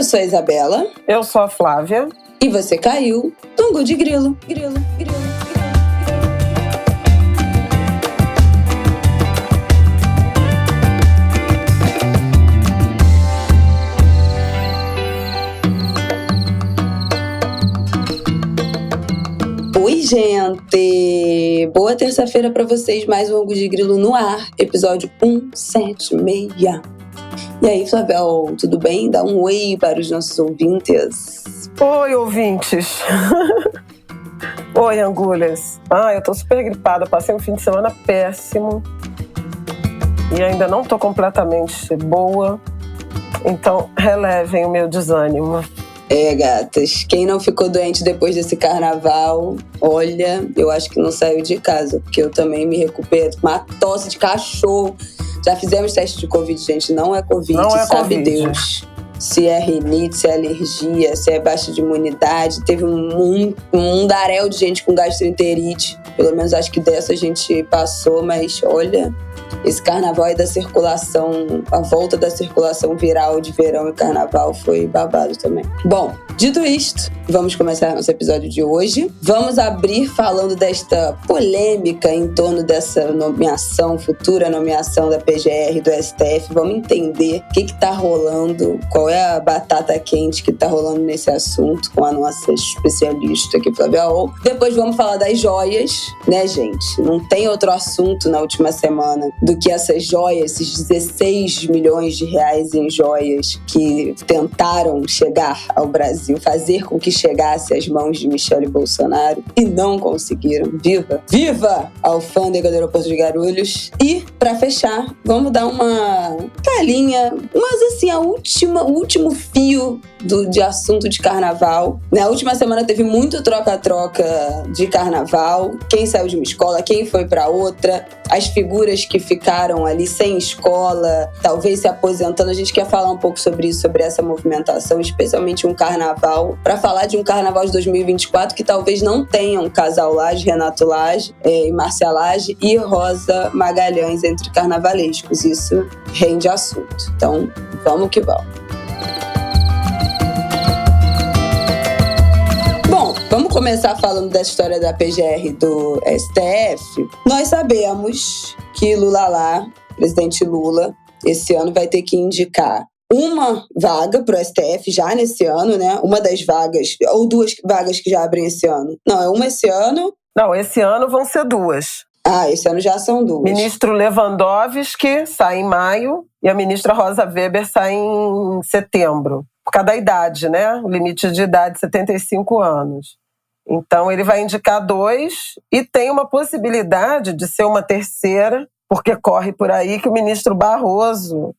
Eu sou a Isabela. Eu sou a Flávia. E você caiu no Angu de Grilo. Grilo, grilo. Oi, gente! Boa terça-feira pra vocês, mais um Angu de Grilo no ar, episódio 176. E aí, Flavel, tudo bem? Dá um oi para os nossos ouvintes. Oi, ouvintes! Oi, Angulhas! Eu tô super gripada, passei um fim de semana péssimo e ainda não tô completamente boa, então relevem o meu desânimo. Gatas, quem não ficou doente depois desse carnaval, olha, eu acho que não saiu de casa, porque eu também me recuperei com uma tosse de cachorro. Já fizemos teste de Covid, gente, não é Covid, não é sabe COVID. Deus. Se é rinite, se é alergia, se é baixa de imunidade. Teve um mundaréu de gente com gastroenterite. Pelo menos acho que dessa a gente passou, mas olha, esse carnaval aí da circulação, a volta da circulação viral de verão e carnaval foi babado também. Bom, dito isto, vamos começar nosso episódio de hoje. Vamos abrir falando desta polêmica em torno dessa nomeação, futura nomeação da PGR do STF. Vamos entender o que tá rolando, qual é a batata quente que tá rolando nesse assunto com a nossa especialista aqui, Flávia Ol. Depois vamos falar das joias, né, gente? Não tem outro assunto na última semana do que essas joias, esses 16 milhões de reais em joias que tentaram chegar ao Brasil, fazer com que chegasse às mãos de Michele Bolsonaro e não conseguiram. Viva! Viva a alfândega do aeroporto de Guarulhos! E, pra fechar, vamos dar uma palhinha, mas assim, o último fio de assunto de carnaval. Na última semana teve muito troca-troca de carnaval. Quem saiu de uma escola, quem foi pra outra. As figuras que ficaram ali sem escola, talvez se aposentando. A gente quer falar um pouco sobre isso, sobre essa movimentação, especialmente um carnaval. Pra falar de um carnaval de 2024 que talvez não tenha um casal Lage, Renato Lage e Márcia Lage e Rosa Magalhães entre carnavalescos. Isso rende assunto. Então, vamos que vamos. Vamos começar falando da história da PGR do STF. Nós sabemos que Lula, presidente Lula, esse ano vai ter que indicar uma vaga para o STF já nesse ano, né? Uma das vagas, ou duas vagas que já abrem esse ano. Não, é uma esse ano? Não, esse ano vão ser duas. Esse ano já são duas. Ministro Lewandowski sai em maio e a ministra Rosa Weber sai em setembro. Por causa da idade, né? O limite de idade, 75 anos. Então, ele vai indicar 2 e tem uma possibilidade de ser uma terceira, porque corre por aí que o ministro Barroso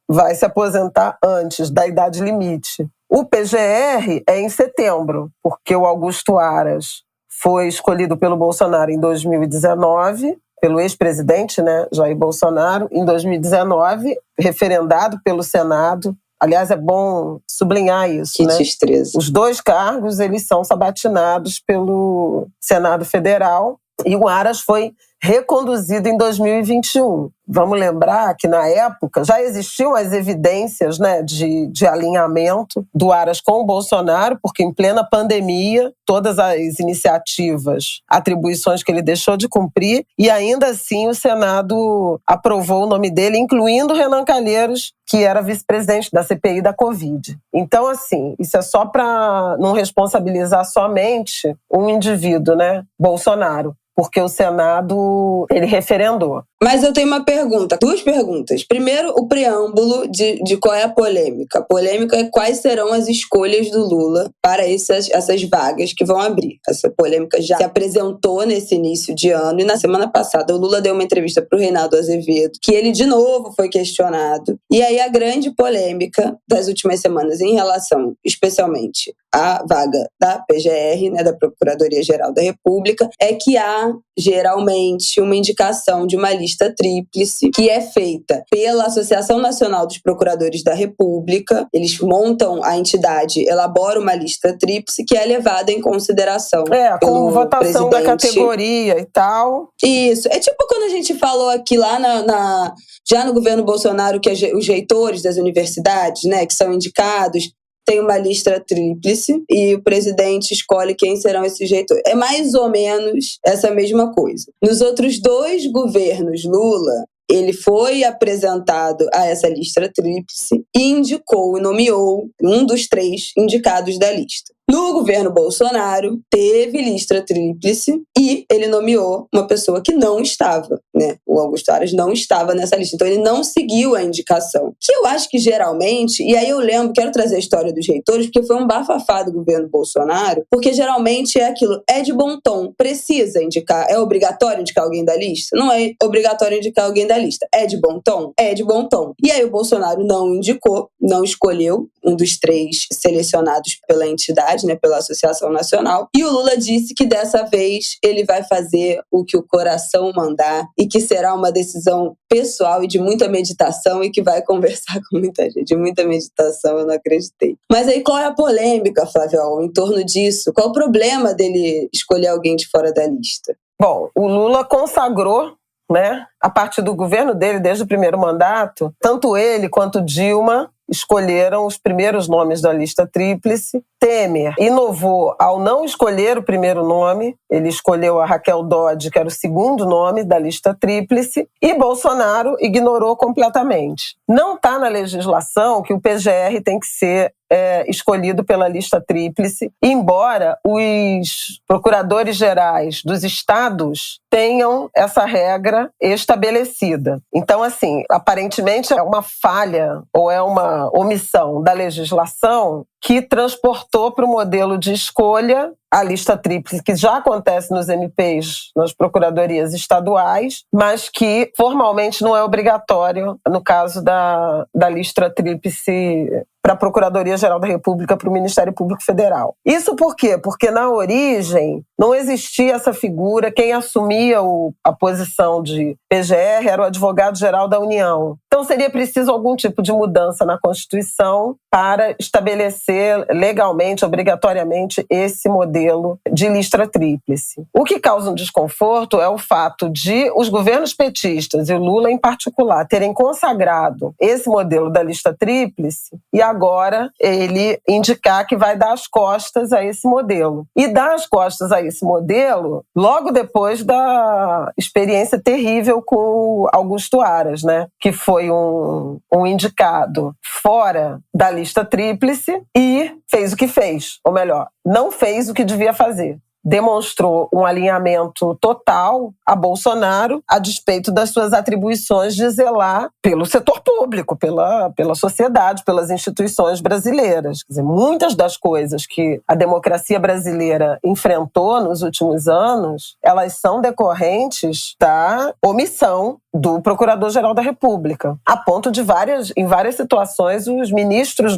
vai se aposentar antes da idade limite. O PGR é em setembro, porque o Augusto Aras foi escolhido pelo Bolsonaro em 2019, pelo ex-presidente, né, Jair Bolsonaro, em 2019, referendado pelo Senado. Aliás, é bom sublinhar isso, que né? destreza. Os 2 cargos, eles são sabatinados pelo Senado Federal e o Aras foi reconduzido em 2021. Vamos lembrar que, na época, já existiam as evidências, né, de alinhamento do Aras com o Bolsonaro, porque em plena pandemia, todas as iniciativas, atribuições que ele deixou de cumprir, e ainda assim o Senado aprovou o nome dele, incluindo Renan Calheiros, que era vice-presidente da CPI da Covid. Então, assim, isso é só para não responsabilizar somente um indivíduo, né, Bolsonaro, porque o Senado, ele referendou. Mas eu tenho uma pergunta, 2 perguntas. Primeiro, o preâmbulo de qual é a polêmica. A polêmica é quais serão as escolhas do Lula para essas vagas que vão abrir. Essa polêmica já se apresentou nesse início de ano e na semana passada o Lula deu uma entrevista para o Reinaldo Azevedo, que ele de novo foi questionado. E aí a grande polêmica das últimas semanas em relação, especialmente, à vaga da PGR, né, da Procuradoria-Geral da República, é que há geralmente uma indicação de uma lista tríplice que é feita pela Associação Nacional dos Procuradores da República. Eles montam a entidade, elaboram uma lista tríplice que é levada em consideração com votação presidente. Da categoria e tal. Isso. É tipo quando a gente falou aqui lá já no governo Bolsonaro que os reitores das universidades, né, que são indicados tem uma lista tríplice e o presidente escolhe quem serão esses reitores. É mais ou menos essa mesma coisa. Nos outros 2 governos Lula, ele foi apresentado a essa lista tríplice e indicou e nomeou um dos 3 indicados da lista. No governo Bolsonaro, teve lista tríplice e ele nomeou uma pessoa que não estava, né? O Augusto Aras não estava nessa lista, então ele não seguiu a indicação. Que eu acho que geralmente, e aí eu lembro, quero trazer a história dos reitores, porque foi um bafafá do governo Bolsonaro, porque geralmente é aquilo, é de bom tom, precisa indicar, é obrigatório indicar alguém da lista? Não é obrigatório indicar alguém da lista. É de bom tom? É de bom tom. E aí o Bolsonaro não indicou, não escolheu um dos 3 selecionados pela entidade, né, pela Associação Nacional. E o Lula disse que dessa vez ele vai fazer o que o coração mandar e que será uma decisão pessoal e de muita meditação e que vai conversar com muita gente. De muita meditação, eu não acreditei. Mas aí qual é a polêmica, Flávia, em torno disso? Qual o problema dele escolher alguém de fora da lista? Bom, o Lula consagrou, né, a partir do governo dele, desde o primeiro mandato, tanto ele quanto Dilma escolheram os primeiros nomes da lista tríplice. Temer inovou ao não escolher o primeiro nome, ele escolheu a Raquel Dodge, que era o segundo nome da lista tríplice, e Bolsonaro ignorou completamente. Não está na legislação que o PGR tem que ser escolhido pela lista tríplice, embora os procuradores gerais dos estados tenham essa regra estabelecida. Então, assim, aparentemente é uma falha ou é uma omissão da legislação que transportou para o modelo de escolha a lista tríplice, que já acontece nos MPs, nas procuradorias estaduais, mas que formalmente não é obrigatório no caso da lista tríplice para a Procuradoria-Geral da República, para o Ministério Público Federal. Isso por quê? Porque na origem não existia essa figura, quem assumia a posição de PGR era o Advogado-Geral da União. Então seria preciso algum tipo de mudança na Constituição para estabelecer legalmente, obrigatoriamente, esse modelo de lista tríplice. O que causa um desconforto é o fato de os governos petistas, e o Lula em particular, terem consagrado esse modelo da lista tríplice e agora ele indicar que vai dar as costas a esse modelo. E dar as costas a esse modelo logo depois da experiência terrível com Augusto Aras, né? Que foi um indicado fora da lista tríplice e fez o que fez, ou melhor, não fez o que devia fazer. Demonstrou um alinhamento total a Bolsonaro, a despeito das suas atribuições de zelar pelo setor público, pela sociedade, pelas instituições brasileiras. Quer dizer, muitas das coisas que a democracia brasileira enfrentou nos últimos anos, elas são decorrentes da omissão do Procurador-Geral da República, a ponto de em várias situações, os ministros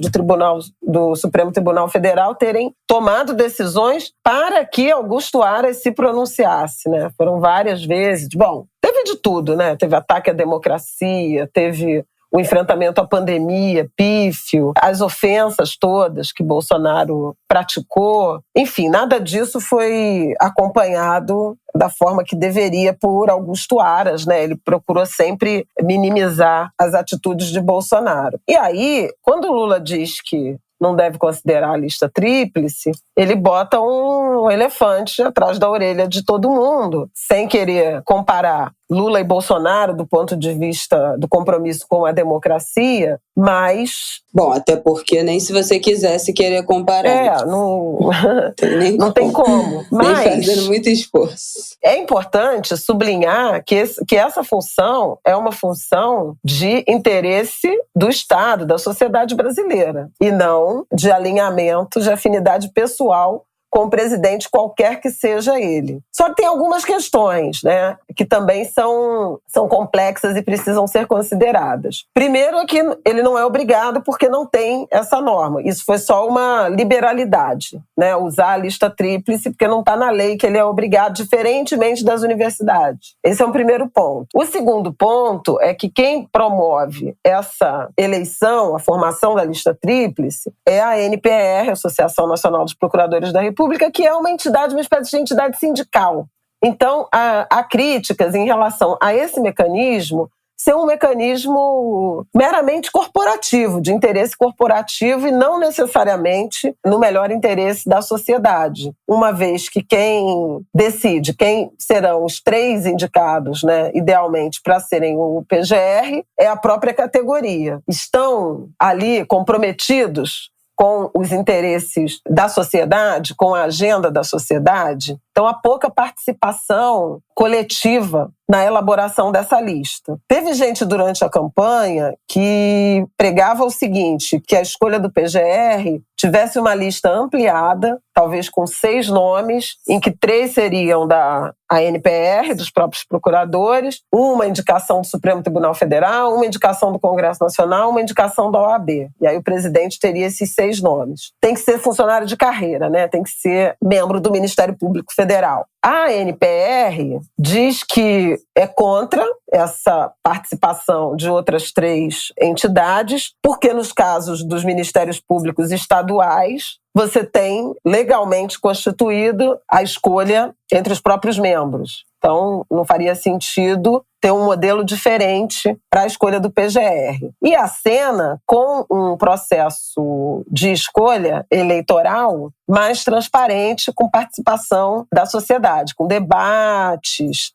do Supremo Tribunal Federal terem tomado decisões para que Augusto Aras se pronunciasse, né? Foram várias vezes. Bom, teve de tudo, né? Teve ataque à democracia, teve o enfrentamento à pandemia, pífio, as ofensas todas que Bolsonaro praticou. Enfim, nada disso foi acompanhado da forma que deveria por Augusto Aras, né? Ele procurou sempre minimizar as atitudes de Bolsonaro. E aí, quando o Lula diz que não deve considerar a lista tríplice, ele bota um elefante atrás da orelha de todo mundo, sem querer comparar Lula e Bolsonaro do ponto de vista do compromisso com a democracia, mas... Bom, até porque nem se você quisesse querer comparar. Não tem como. Mas nem fazendo muito esforço. É importante sublinhar que essa função é uma função de interesse do Estado, da sociedade brasileira, e não de alinhamento, de afinidade pessoal com o presidente, qualquer que seja ele. Só que tem algumas questões, né, que também são complexas e precisam ser consideradas. Primeiro é que ele não é obrigado porque não tem essa norma. Isso foi só uma liberalidade, né, usar a lista tríplice porque não está na lei que ele é obrigado, diferentemente das universidades. Esse é um primeiro ponto. O segundo ponto é que quem promove essa eleição, a formação da lista tríplice, é a ANPR, Associação Nacional dos Procuradores da República, que é uma espécie de entidade sindical. Então, há críticas em relação a esse mecanismo ser um mecanismo meramente corporativo, de interesse corporativo e não necessariamente no melhor interesse da sociedade. Uma vez que quem decide quem serão os 3 indicados, né, idealmente para serem o PGR, é a própria categoria. Estão ali comprometidos com os interesses da sociedade, com a agenda da sociedade. Então, há pouca participação coletiva na elaboração dessa lista. Teve gente durante a campanha que pregava o seguinte, que a escolha do PGR tivesse uma lista ampliada, talvez com 6 nomes, em que 3 seriam da ANPR, dos próprios procuradores, uma indicação do Supremo Tribunal Federal, uma indicação do Congresso Nacional, uma indicação da OAB. E aí o presidente teria esses 6 nomes. Tem que ser funcionário de carreira, né? Tem que ser membro do Ministério Público Federal. A ANPR diz que é contra essa participação de outras 3 entidades, porque nos casos dos ministérios públicos estaduais, você tem legalmente constituído a escolha entre os próprios membros. Então, não faria sentido ter um modelo diferente para a escolha do PGR. E a Sena, com um processo de escolha eleitoral mais transparente, com participação da sociedade, com debates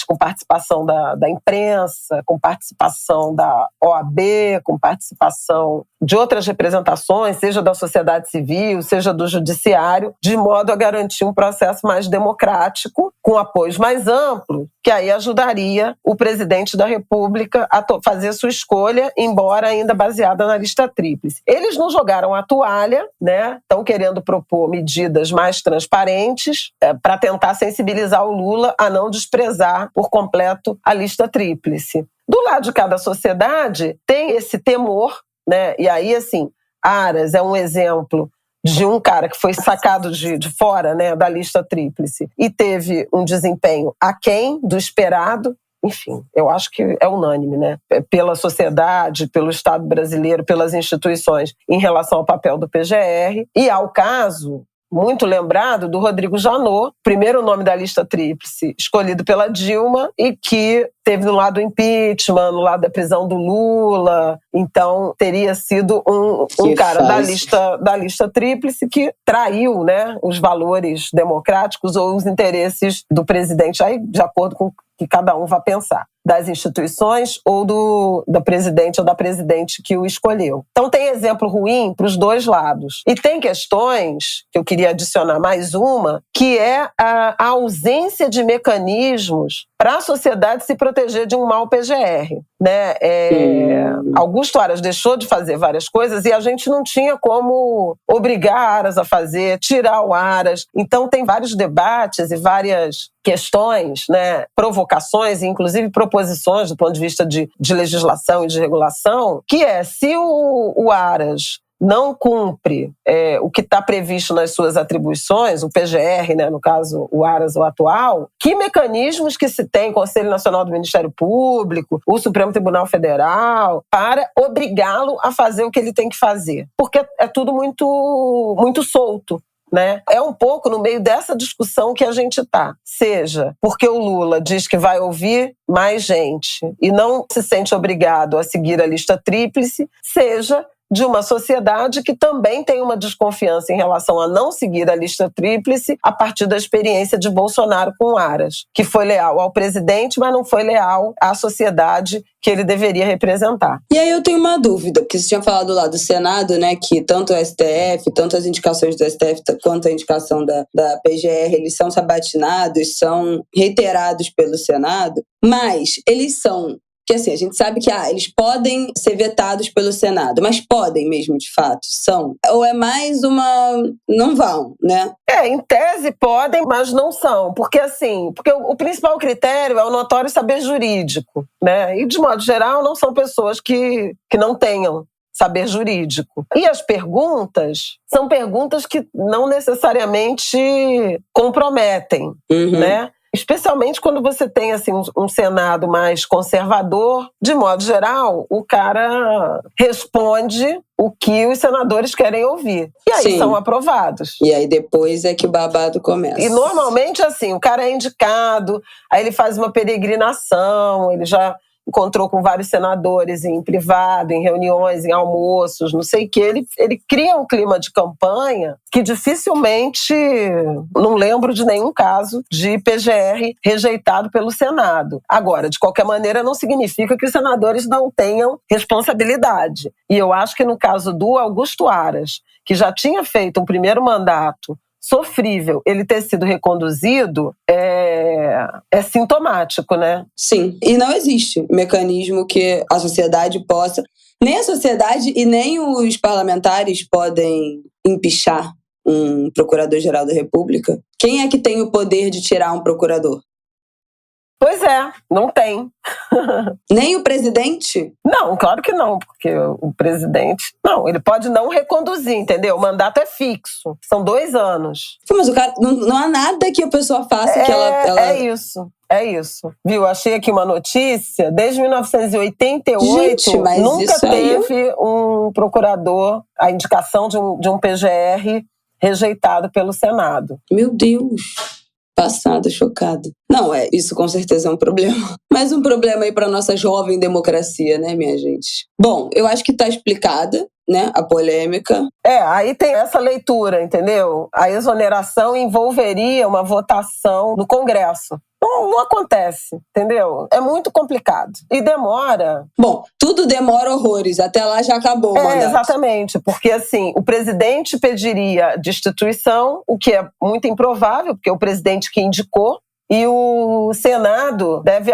com participação da imprensa, com participação da OAB, com participação de outras representações, seja da sociedade civil, seja do judiciário, de modo a garantir um processo mais democrático, com apoios mais amplos, que aí ajudaria o presidente da República a fazer sua escolha, embora ainda baseada na lista tríplice. Eles não jogaram a toalha, né? Estão querendo propor medidas mais transparentes para tentar sensibilizar o Lula a não desprezar por completo a lista tríplice. Do lado de cada sociedade tem esse temor, né? E aí, assim, Aras é um exemplo de um cara que foi sacado de fora, né, da lista tríplice e teve um desempenho aquém do esperado. Enfim, eu acho que é unânime, né? Pela sociedade, pelo Estado brasileiro, pelas instituições em relação ao papel do PGR. E ao caso muito lembrado do Rodrigo Janot, primeiro nome da lista tríplice escolhido pela Dilma e que teve no lado do impeachment, no lado da prisão do Lula. Então, teria sido um cara da lista tríplice que traiu, né, os valores democráticos ou os interesses do presidente, aí, de acordo com o que cada um vai pensar, das instituições ou da presidente ou da presidente que o escolheu. Então tem exemplo ruim para os 2 lados. E tem questões, que eu queria adicionar mais uma, que é a ausência de mecanismos para a sociedade se proteger de um mau PGR. Né? Augusto Aras deixou de fazer várias coisas e a gente não tinha como obrigar Aras a fazer, tirar o Aras. Então tem vários debates e várias questões, né, provocações, inclusive proposições do ponto de vista de legislação e de regulação, que se o Aras não cumpre o que está previsto nas suas atribuições, o PGR, né, no caso o Aras, o atual, que mecanismos que se tem, Conselho Nacional do Ministério Público, o Supremo Tribunal Federal, para obrigá-lo a fazer o que ele tem que fazer? Porque é tudo muito, muito solto. Né? É um pouco no meio dessa discussão que a gente está. Seja porque o Lula diz que vai ouvir mais gente e não se sente obrigado a seguir a lista tríplice, seja de uma sociedade que também tem uma desconfiança em relação a não seguir a lista tríplice a partir da experiência de Bolsonaro com Aras, que foi leal ao presidente, mas não foi leal à sociedade que ele deveria representar. E aí eu tenho uma dúvida, porque você tinha falado lá do Senado, né, que tanto o STF, tanto as indicações do STF quanto a indicação da PGR, eles são sabatinados, são reiterados pelo Senado, mas eles são... Que assim, a gente sabe que eles podem ser vetados pelo Senado, mas podem mesmo, de fato, são? Ou é mais uma... não vão, né? Em tese podem, mas não são. Porque o principal critério é o notório saber jurídico, né? E, de modo geral, não são pessoas que não tenham saber jurídico. E as perguntas são perguntas que não necessariamente comprometem, né? Especialmente quando você tem assim, um Senado mais conservador, de modo geral, o cara responde o que os senadores querem ouvir. E aí são aprovados. E aí depois é que o babado começa. E normalmente assim, o cara é indicado, aí ele faz uma peregrinação, ele já encontrou com vários senadores em privado, em reuniões, em almoços, não sei o quê. Ele cria um clima de campanha que dificilmente, não lembro de nenhum caso de PGR rejeitado pelo Senado. Agora, de qualquer maneira, não significa que os senadores não tenham responsabilidade. E eu acho que no caso do Augusto Aras, que já tinha feito um primeiro mandato sofrível, ele ter sido reconduzido é sintomático, né? Sim, e não existe mecanismo que a sociedade possa, nem a sociedade e nem os parlamentares podem empichar um procurador-geral da República. Quem é que tem o poder de tirar um procurador? Pois é, não tem. Nem o presidente? Não, claro que não, porque o presidente... Não, ele pode não reconduzir, entendeu? O mandato é fixo, são 2 anos. Mas o cara, não há nada que a pessoa faça que ela... É isso. Viu? Achei aqui uma notícia. Desde 1988, Gente, mas nunca isso aí... teve um procurador, a indicação de um PGR rejeitado pelo Senado. Meu Deus! Passada, chocada. Não, isso com certeza é um problema. Mais um problema aí para nossa jovem democracia, né, minha gente? Bom, eu acho que tá explicada, né, a polêmica. Aí tem essa leitura, entendeu? A exoneração envolveria uma votação no Congresso. Não acontece, entendeu? É muito complicado. E demora. Bom, tudo demora horrores. Até lá já acabou o mandato. Exatamente. Porque, assim, o presidente pediria destituição, o que é muito improvável, porque é o presidente que indicou, e o Senado deve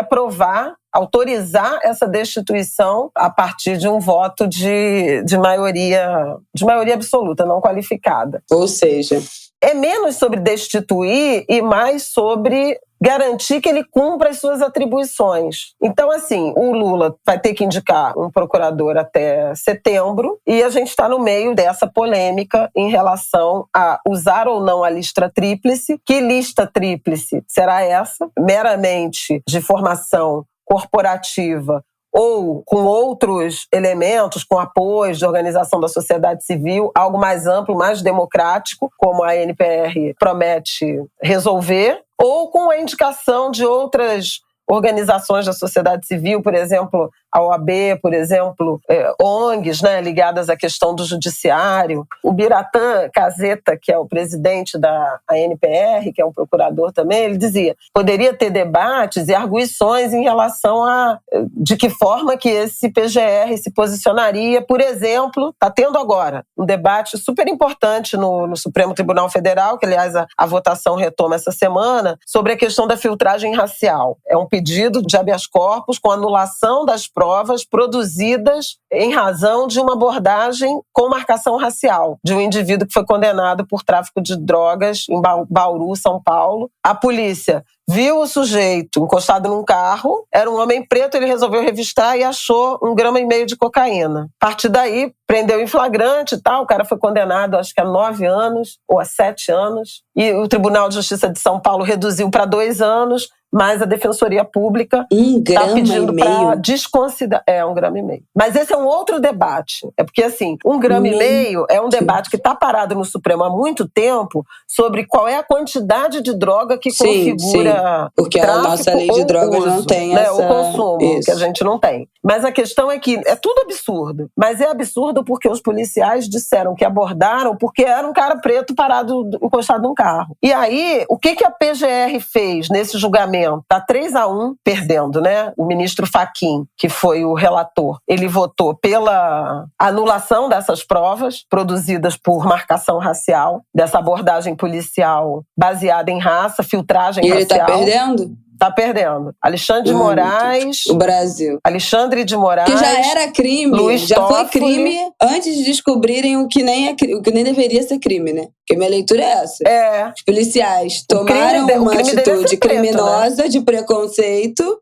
autorizar essa destituição a partir de um voto de maioria absoluta, não qualificada. Ou seja... É menos sobre destituir e mais sobre garantir que ele cumpra as suas atribuições. Então, assim, o Lula vai ter que indicar um procurador até setembro e a gente está no meio dessa polêmica em relação a usar ou não a lista tríplice. Que lista tríplice será essa? Meramente de formação corporativa ou com outros elementos, com apoio de organização da sociedade civil, algo mais amplo, mais democrático, como a NPR promete resolver, ou com a indicação de outras organizações da sociedade civil, por exemplo, a OAB, por exemplo, ONGs, né, ligadas à questão do judiciário. O Biratã Caseta, que é o presidente da ANPR, que é um procurador também, ele dizia, poderia ter debates e arguições em relação a de que forma que esse PGR se posicionaria. Por exemplo, está tendo agora um debate super importante no Supremo Tribunal Federal, que aliás a votação retoma essa semana, sobre a questão da filtragem racial. É um pedido de habeas corpus com anulação das provas produzidas em razão de uma abordagem com marcação racial de um indivíduo que foi condenado por tráfico de drogas em Bauru, São Paulo. A polícia viu o sujeito encostado num carro, era um homem preto, ele resolveu revistar e achou 1,5 grama de cocaína. A partir daí, prendeu em flagrante e tal, o cara foi condenado acho que a 9 anos ou a 7 anos. E o Tribunal de Justiça de São Paulo reduziu para 2 anos, mas a Defensoria Pública está pedindo para desconsiderar. 1,5 grama. Mas esse é um outro debate. É porque, assim, 1,5 grama é um debate que está parado no Supremo há muito tempo sobre qual é a quantidade de droga que configura porque a nossa lei de drogas uso, não tem né, essa... o consumo, que a gente não tem. Mas a questão é que é tudo absurdo. Mas é absurdo porque os policiais disseram que abordaram porque era um cara preto parado, encostado num carro. E aí, o que a PGR fez nesse julgamento? Tá 3-1 perdendo, né? O ministro Fachin, que foi o relator, ele votou pela anulação dessas provas produzidas por marcação racial, dessa abordagem policial baseada em raça, filtragem racial. E ele tá perdendo? Tá perdendo. Alexandre de Moraes... O Brasil. Alexandre de Moraes... Que já era crime. Luiz já Toffoli, foi crime antes de descobrirem o que nem deveria ser crime, né? Porque minha leitura é essa. Os policiais tomaram uma atitude criminosa, né? De preconceito.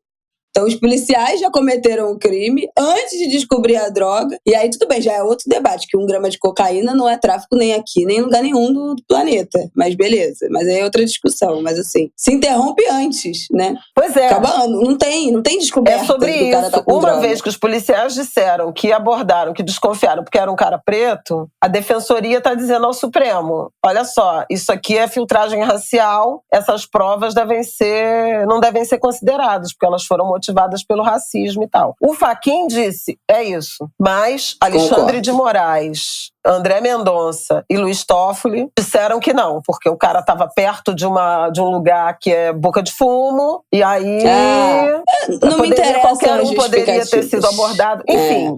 Então, os policiais já cometeram o crime antes de descobrir a droga. E aí, tudo bem, já é outro debate, que 1 grama de cocaína não é tráfico nem aqui, nem em lugar nenhum do planeta. Mas beleza, mas aí é outra discussão. Mas assim, se interrompe antes, né? Pois é. Acabando, não tem descoberta. É sobre isso. Cara tá com uma droga. Vez que os policiais disseram que abordaram, que desconfiaram porque era um cara preto, a Defensoria está dizendo ao Supremo, olha só, isso aqui é filtragem racial, essas provas não devem ser consideradas, porque elas foram motivadas motivadas pelo racismo e tal. O Fachin disse, é isso. Mas Alexandre de Moraes, André Mendonça e Luiz Toffoli disseram que não, porque o cara estava perto de um lugar que é boca de fumo, e aí não me interessa, qualquer um poderia ter sido abordado. Enfim,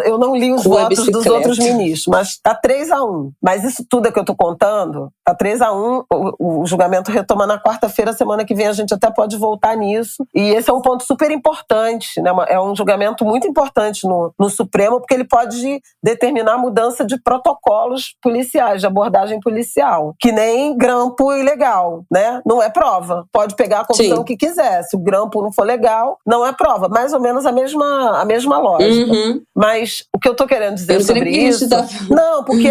eu não li os votos dos outros ministros, mas tá 3-1. Mas isso tudo é que eu tô contando, tá 3-1, o julgamento retoma na quarta-feira, semana que vem a gente até pode voltar nisso. E esse é um ponto super importante, né? É um julgamento muito importante no Supremo, porque ele pode determinar a mudança de protocolos policiais, de abordagem policial, que nem grampo ilegal, né? Não é prova. Pode pegar a confissão que quiser. Se o grampo não for legal, não é prova. Mais ou menos a mesma lógica. Mas o que eu tô querendo dizer sobre isso... Não, porque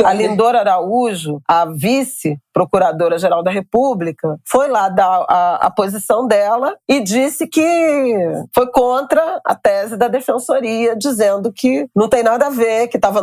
a Lindora Araújo, a vice-procuradora-geral da República, foi lá dar a posição dela e disse que foi contra a tese da Defensoria, dizendo que não tem nada a ver, que estava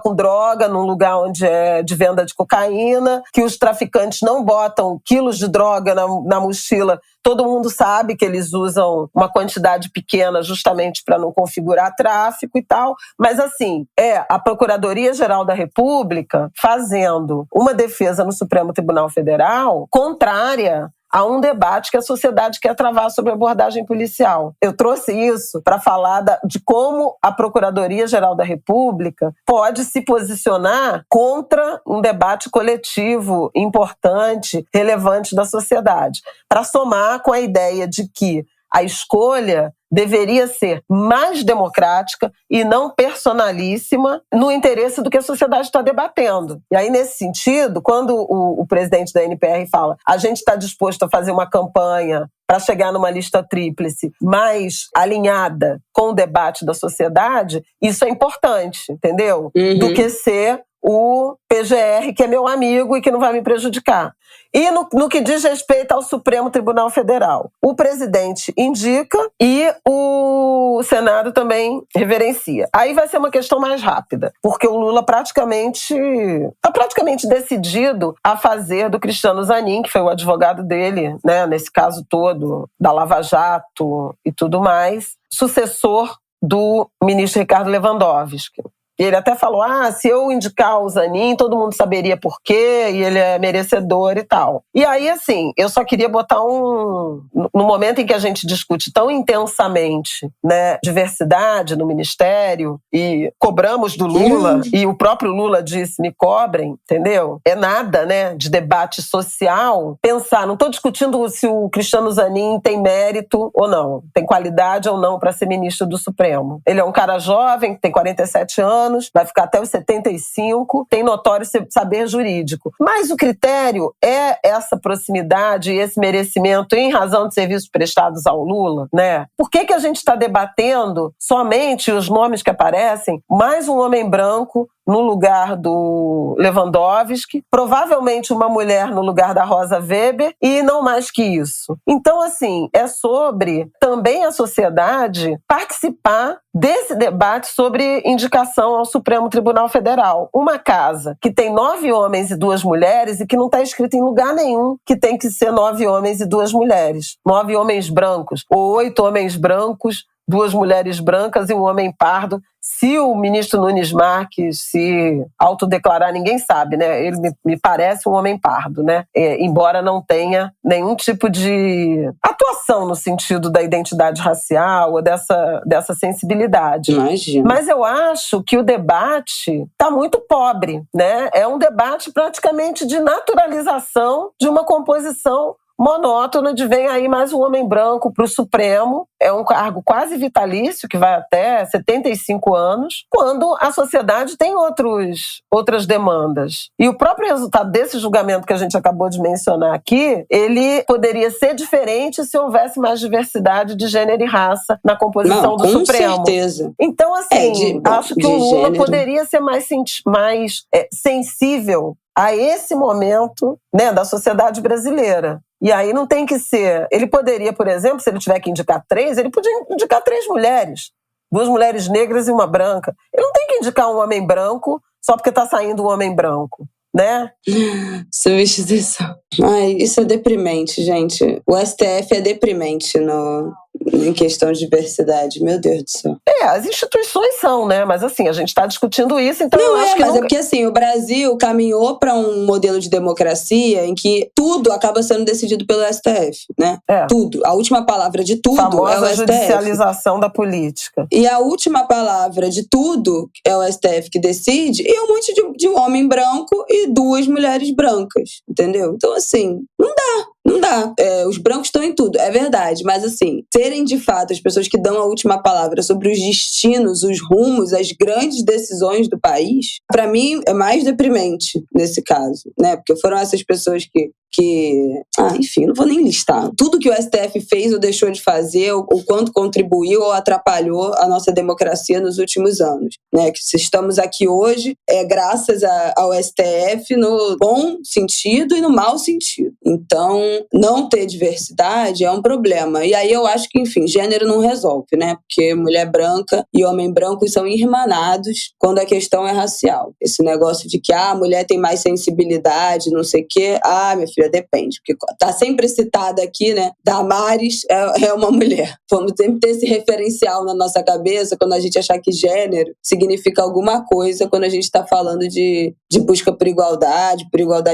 com droga, num lugar onde é de venda de cocaína, que os traficantes não botam quilos de droga na mochila. Todo mundo sabe que eles usam uma quantidade pequena justamente para não configurar tráfico e tal. Mas, assim, a Procuradoria-Geral da República fazendo uma defesa no Supremo Tribunal Federal contrária a um debate que a sociedade quer travar sobre abordagem policial. Eu trouxe isso para falar de como a Procuradoria-Geral da República pode se posicionar contra um debate coletivo importante, relevante da sociedade, para somar com a ideia de que a escolha deveria ser mais democrática e não personalíssima no interesse do que a sociedade está debatendo. E aí, nesse sentido, quando o presidente da NPR fala a gente está disposto a fazer uma campanha para chegar numa lista tríplice mais alinhada com o debate da sociedade, isso é importante, entendeu? Do que ser o PGR, que é meu amigo e que não vai me prejudicar. E no que diz respeito ao Supremo Tribunal Federal, o presidente indica e o Senado também reverencia. Aí vai ser uma questão mais rápida, porque o Lula está praticamente decidido a fazer do Cristiano Zanin, que foi o advogado dele, né, nesse caso todo, da Lava Jato e tudo mais, sucessor do ministro Ricardo Lewandowski. E ele até falou, se eu indicar o Zanin, todo mundo saberia por quê, e ele é merecedor e tal. E aí, assim, eu só queria botar no momento em que a gente discute tão intensamente, né, diversidade no Ministério, e cobramos do Lula, e o próprio Lula disse, me cobrem, entendeu? É nada, né, de debate social. Pensar, não estou discutindo se o Cristiano Zanin tem mérito ou não, tem qualidade ou não para ser ministro do Supremo. Ele é um cara jovem, que tem 47 anos, vai ficar até os 75, tem notório saber jurídico. Mas o critério é essa proximidade e esse merecimento em razão de serviços prestados ao Lula, né? Por que a gente está debatendo somente os nomes que aparecem? Mais um homem branco no lugar do Lewandowski, provavelmente uma mulher no lugar da Rosa Weber, e não mais que isso. Então, assim, é sobre também a sociedade participar desse debate sobre indicação ao Supremo Tribunal Federal. Uma casa que tem 9 homens e 2 mulheres e que não está escrito em lugar nenhum que tem que ser 9 homens e 2 mulheres. 9 homens brancos, ou 8 homens brancos, 2 mulheres brancas e um homem pardo. Se o ministro Nunes Marques se autodeclarar, ninguém sabe, né? Ele me parece um homem pardo, né? Embora não tenha nenhum tipo de atuação no sentido da identidade racial ou dessa sensibilidade. Imagina. Mas eu acho que o debate está muito pobre, né? É um debate praticamente de naturalização de uma composição monótono de vem aí mais um homem branco para o Supremo. É um cargo quase vitalício, que vai até 75 anos, quando a sociedade tem outras demandas. E o próprio resultado desse julgamento que a gente acabou de mencionar aqui, ele poderia ser diferente se houvesse mais diversidade de gênero e raça na composição do Supremo. Com certeza. Então, assim, acho que o Lula poderia ser mais sensível a esse momento, né, da sociedade brasileira. E aí não tem que ser... Ele poderia, por exemplo, se ele tiver que indicar 3, ele podia indicar 3 mulheres. 2 mulheres negras e uma branca. Ele não tem que indicar um homem branco só porque está saindo um homem branco, né? Substituição. Ai, isso é deprimente, gente. O STF é deprimente em questão de diversidade. Meu Deus do céu. As instituições são, né? Mas assim, a gente está discutindo isso, então não eu acho que mas nunca... é porque assim, o Brasil caminhou para um modelo de democracia em que tudo acaba sendo decidido pelo STF, né? Tudo. A última palavra de tudo famosa é o STF. Judicialização da política. E a última palavra de tudo é o STF que decide, e um monte de homem branco e 2 mulheres brancas, entendeu? Então assim, não dá. Os brancos estão em tudo, é verdade. Mas assim, serem de fato as pessoas que dão a última palavra sobre os destinos, os rumos, as grandes decisões do país, pra mim é mais deprimente nesse caso, né? Porque foram essas pessoas que enfim, não vou nem listar. Tudo que o STF fez ou deixou de fazer, ou quanto contribuiu ou atrapalhou a nossa democracia nos últimos anos, né? Que se estamos aqui hoje é graças ao STF no bom sentido e no mau sentido. Então, não ter diversidade é um problema. E aí eu acho que, enfim, gênero não resolve, né? Porque mulher branca e homem branco são irmanados quando a questão é racial. Esse negócio de que a mulher tem mais sensibilidade, não sei o quê. Minha filha, depende. Porque tá sempre citada aqui, né? Damares é uma mulher. Vamos sempre ter esse referencial na nossa cabeça quando a gente achar que gênero significa alguma coisa quando a gente está falando de busca por igualdade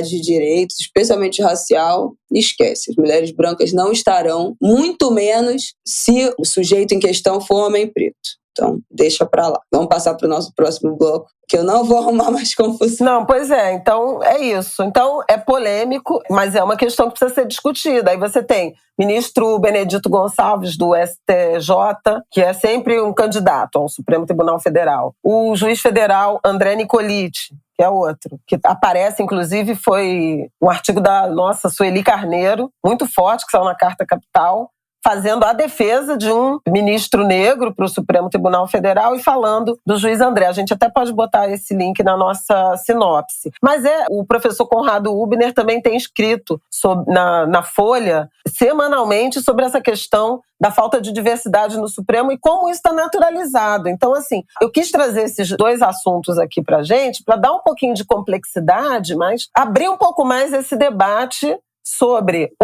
de direitos, especialmente racial. Esquece, as mulheres brancas não estarão, muito menos se o sujeito em questão for homem preto. Então, deixa pra lá. Vamos passar pro nosso próximo bloco, que eu não vou arrumar mais confusão. Não, pois é. Então, é isso. Então, é polêmico, mas é uma questão que precisa ser discutida. Aí você tem ministro Benedito Gonçalves, do STJ, que é sempre um candidato ao Supremo Tribunal Federal. O juiz federal André Nicoliti, que é outro, que aparece, inclusive, foi um artigo da nossa Sueli Carneiro, muito forte, que saiu na Carta Capital, fazendo a defesa de um ministro negro para o Supremo Tribunal Federal e falando do juiz André. A gente até pode botar esse link na nossa sinopse. Mas o professor Conrado Hübner também tem escrito na Folha, semanalmente, sobre essa questão da falta de diversidade no Supremo e como isso está naturalizado. Então, assim, eu quis trazer esses 2 assuntos aqui para a gente, para dar um pouquinho de complexidade, mas abrir um pouco mais esse debate sobre,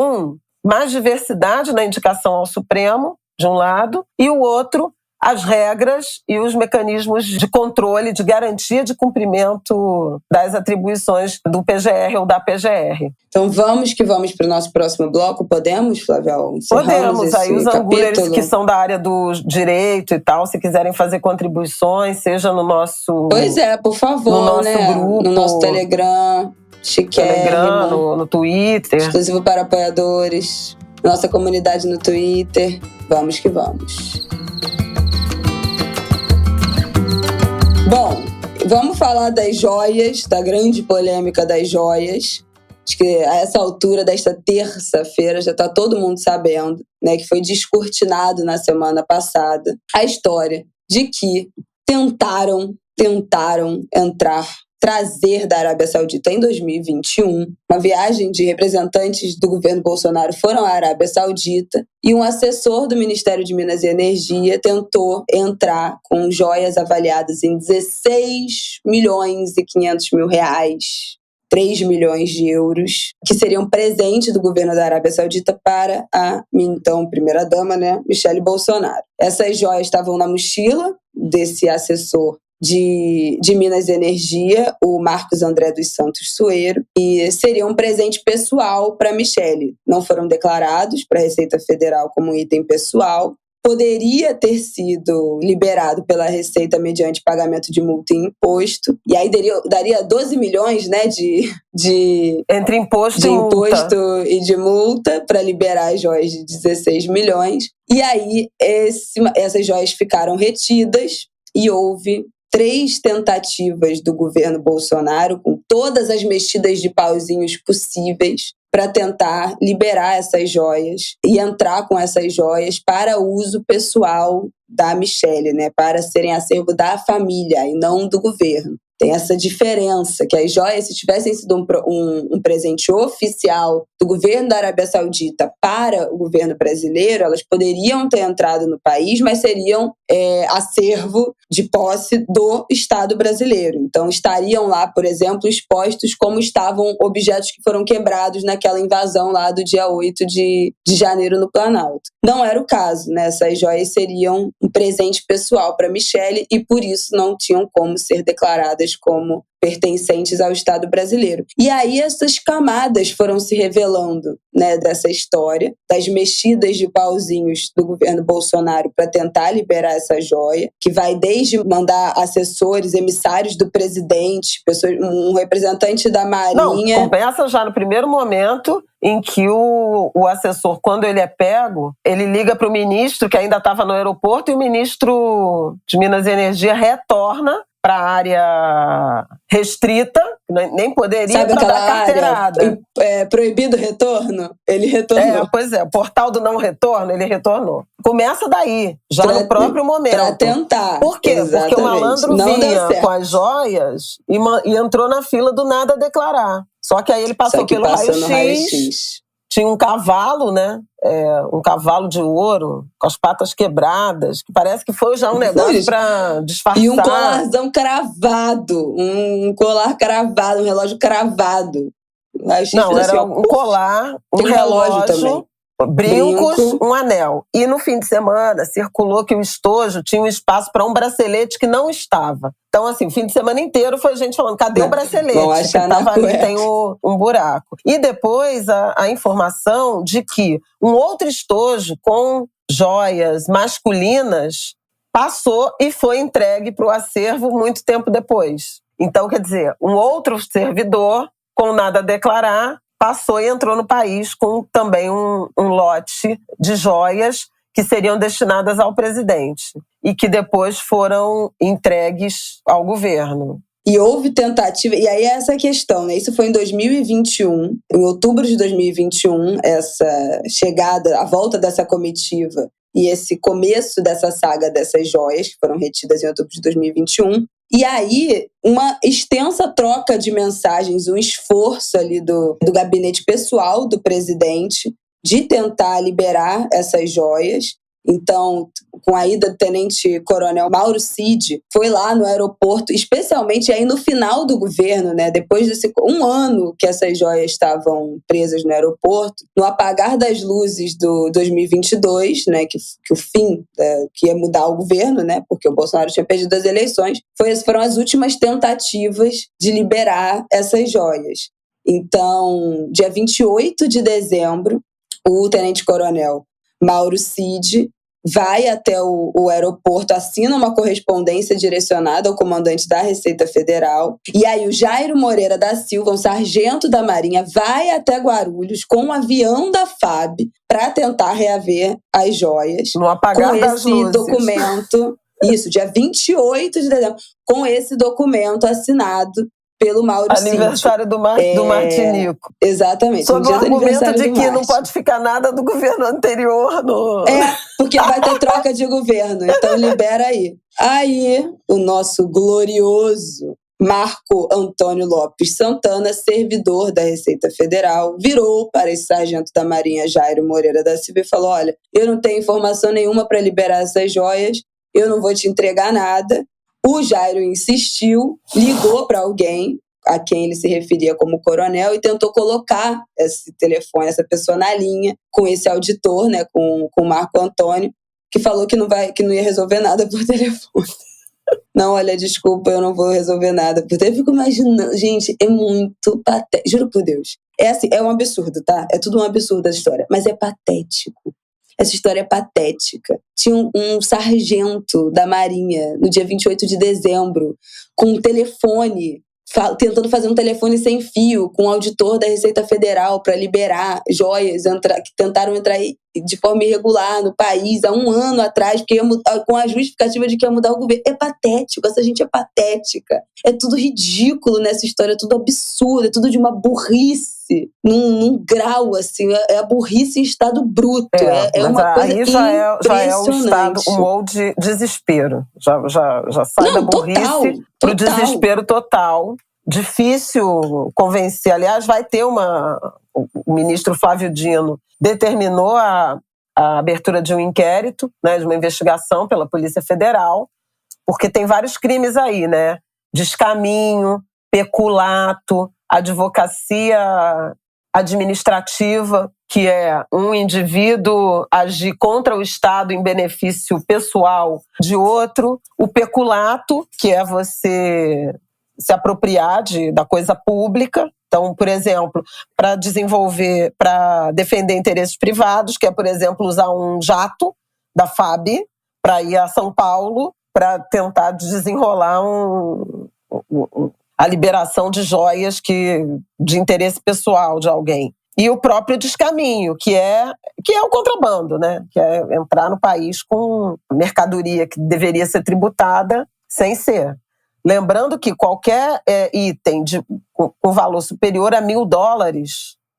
mais diversidade na indicação ao Supremo, de um lado, e o outro, as regras e os mecanismos de controle, de garantia de cumprimento das atribuições do PGR ou da PGR. Então vamos para o nosso próximo bloco, podemos, Flávia? Podemos, aí os angulares que são da área do direito e tal, se quiserem fazer contribuições, seja no nosso... Pois é, por favor, no nosso grupo, no nosso Telegram... Telegram, no Twitter. Exclusivo para apoiadores. Nossa comunidade no Twitter. Vamos que vamos. Bom, vamos falar das joias, da grande polêmica das joias. Acho que a essa altura desta terça-feira já está todo mundo sabendo, né, que foi descortinado na semana passada a história de que tentaram trazer da Arábia Saudita em 2021. Uma viagem de representantes do governo Bolsonaro foram à Arábia Saudita e um assessor do Ministério de Minas e Energia tentou entrar com joias avaliadas em 16 milhões e 500 mil reais, 3 milhões de euros, que seriam presente do governo da Arábia Saudita para a, então, primeira-dama, né, Michele Bolsonaro. Essas joias estavam na mochila desse assessor de Minas e Energia, o Marcos André dos Santos Sueiro, e seria um presente pessoal para Michele. Não foram declarados para a Receita Federal como item pessoal. Poderia ter sido liberado pela Receita mediante pagamento de multa e imposto. E aí daria 12 milhões, né, entre imposto e de multa para liberar as joias de 16 milhões. E aí essas joias ficaram retidas e houve 3 tentativas do governo Bolsonaro, com todas as mexidas de pauzinhos possíveis, para tentar liberar essas joias e entrar com essas joias para uso pessoal da Michele, né, para serem acervo da família e não do governo. Tem essa diferença, que as joias, se tivessem sido um presente oficial do governo da Arábia Saudita para o governo brasileiro, elas poderiam ter entrado no país, mas seriam acervo de posse do Estado brasileiro. Então, estariam lá, por exemplo, expostos como estavam objetos que foram quebrados naquela invasão lá do dia 8 de janeiro no Planalto. Não era o caso, né? Essas joias seriam um presente pessoal para Michele e, por isso, não tinham como ser declaradas como pertencentes ao Estado brasileiro. E aí essas camadas foram se revelando, né, dessa história, das mexidas de pauzinhos do governo Bolsonaro para tentar liberar essa joia, que vai desde mandar assessores, emissários do presidente, um representante da Marinha... Não, começa já no primeiro momento em que o assessor, quando ele é pego, ele liga para o ministro, que ainda estava no aeroporto, e o ministro de Minas e Energia retorna para a área restrita, nem poderia para dar carteirada. Área, proibido retorno? Ele retornou. Pois é, o portal do não retorno, ele retornou. Começa daí, já no próprio momento. Para tentar. Por quê? Exatamente. Porque o malandro vinha com as joias e entrou na fila do nada a declarar. Só que aí ele passou pelo raio-x. Tinha um cavalo, né? Um cavalo de ouro, com as patas quebradas, que parece que foi já um negócio para disfarçar. E um colarzão cravado, um colar cravado, um relógio cravado. Não, era um colar, um relógio também. Brincos, um anel. E no fim de semana circulou que o estojo tinha um espaço para um bracelete que não estava. Então, assim, o fim de semana inteiro foi gente falando, cadê o bracelete? Que tava ali, tem um buraco. E depois a informação de que um outro estojo com joias masculinas passou e foi entregue para o acervo muito tempo depois. Então, quer dizer, um outro servidor, com nada a declarar, passou e entrou no país com também um lote de joias que seriam destinadas ao presidente e que depois foram entregues ao governo. E houve tentativa, e aí é essa questão, né? Isso foi em 2021, em outubro de 2021, essa chegada, a volta dessa comitiva e esse começo dessa saga dessas joias, que foram retidas em outubro de 2021. E aí, uma extensa troca de mensagens, um esforço ali do gabinete pessoal do presidente de tentar liberar essas joias. Então, com a ida do tenente-coronel Mauro Cid, foi lá no aeroporto, especialmente aí no final do governo, né? Depois desse um ano que essas joias estavam presas no aeroporto, no apagar das luzes do 2022, né? Que o fim, que ia mudar o governo, né? Porque o Bolsonaro tinha perdido as eleições, foram as últimas tentativas de liberar essas joias. Então, dia 28 de dezembro, o tenente-coronel Mauro Cid vai até o aeroporto, assina uma correspondência direcionada ao comandante da Receita Federal. E aí o Jairo Moreira da Silva, um sargento da Marinha, vai até Guarulhos com um avião da FAB para tentar reaver as joias. No apagar das luzes. Com esse documento, isso, dia 28 de dezembro, com esse documento assinado pelo Mauro Cid. Aniversário do Martinico. Exatamente. Sob o argumento de que não pode ficar nada do governo anterior. Porque vai ter troca de governo, então libera aí. Aí, o nosso glorioso Marco Antônio Lopes Santana, servidor da Receita Federal, virou para esse sargento da Marinha, Jairo Moreira da Silva, e falou: olha, eu não tenho informação nenhuma para liberar essas joias, eu não vou te entregar nada. O Jairo insistiu, ligou para alguém a quem ele se referia como coronel e tentou colocar esse telefone, essa pessoa na linha com esse auditor, né, com o Marco Antônio, que falou que não ia resolver nada por telefone. Não, olha, desculpa, eu não vou resolver nada. Eu fico imaginando, gente, é muito patético, juro por Deus. É assim, é um absurdo, tá? É tudo um absurdo essa história, mas é patético. Essa história é patética. Tinha um sargento da Marinha, no dia 28 de dezembro, com um telefone, tentando fazer um telefone sem fio, com um auditor da Receita Federal para liberar joias que tentaram entrar de forma irregular no país há um ano atrás, porque com a justificativa de que ia mudar o governo. É patético, essa gente é patética. É tudo ridículo nessa história, é tudo absurdo, é tudo de uma burrice burrice num grau, assim, é a burrice em estado bruto. É uma coisa aí já é o estado, humor de desespero. Já sai da burrice pro desespero total. Difícil convencer. Aliás, vai ter o ministro Flávio Dino determinou a abertura de um inquérito, né, de uma investigação pela Polícia Federal, porque tem vários crimes aí, né? Descaminho, peculato, advocacia administrativa, que é um indivíduo agir contra o Estado em benefício pessoal de outro, o peculato, que é você se apropriar da coisa pública. Então, por exemplo, para defender interesses privados, que é, por exemplo, usar um jato da FAB para ir a São Paulo para tentar desenrolar a liberação de joias de interesse pessoal de alguém. E o próprio descaminho, que é o contrabando, né? Que é entrar no país com mercadoria que deveria ser tributada sem ser. Lembrando que qualquer item com valor superior a $1.000,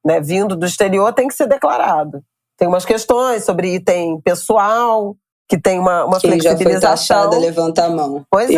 né, vindo do exterior, tem que ser declarado. Tem umas questões sobre item pessoal, que tem uma Quem flexibilização. Quem já foi taxada, levanta a mão. Pois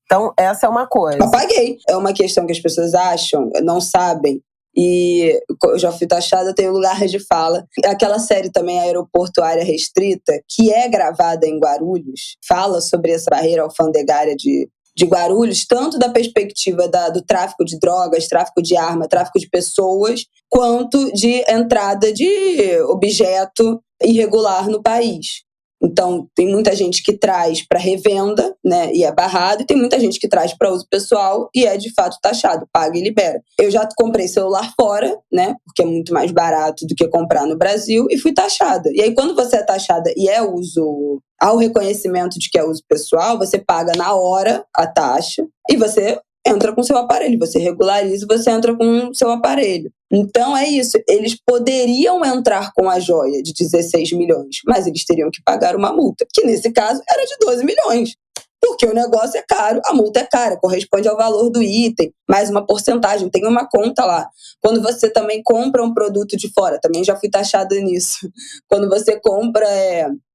Então, essa é uma coisa. Mas paguei. É uma questão que as pessoas acham, não sabem. E eu já fui taxada, tenho lugar de fala. Aquela série também, Aeroporto Área Restrita, que é gravada em Guarulhos, fala sobre essa barreira alfandegária de Guarulhos, tanto da perspectiva do tráfico de drogas, tráfico de arma, tráfico de pessoas, quanto de entrada de objeto irregular no país. Então, tem muita gente que traz para revenda, né, e é barrado, e tem muita gente que traz para uso pessoal e é de fato taxado, paga e libera. Eu já comprei celular fora, né, porque é muito mais barato do que comprar no Brasil, e fui taxada. E aí, quando você é taxada e há o reconhecimento de que é uso pessoal, você paga na hora a taxa e você entra com seu aparelho, você regulariza e você entra com seu aparelho. Então é isso, eles poderiam entrar com a joia de 16 milhões, mas eles teriam que pagar uma multa, que nesse caso era de 12 milhões. Porque o negócio é caro, a multa é cara, corresponde ao valor do item, mais uma porcentagem, tem uma conta lá. Quando você também compra um produto de fora, também já fui taxada nisso. Quando você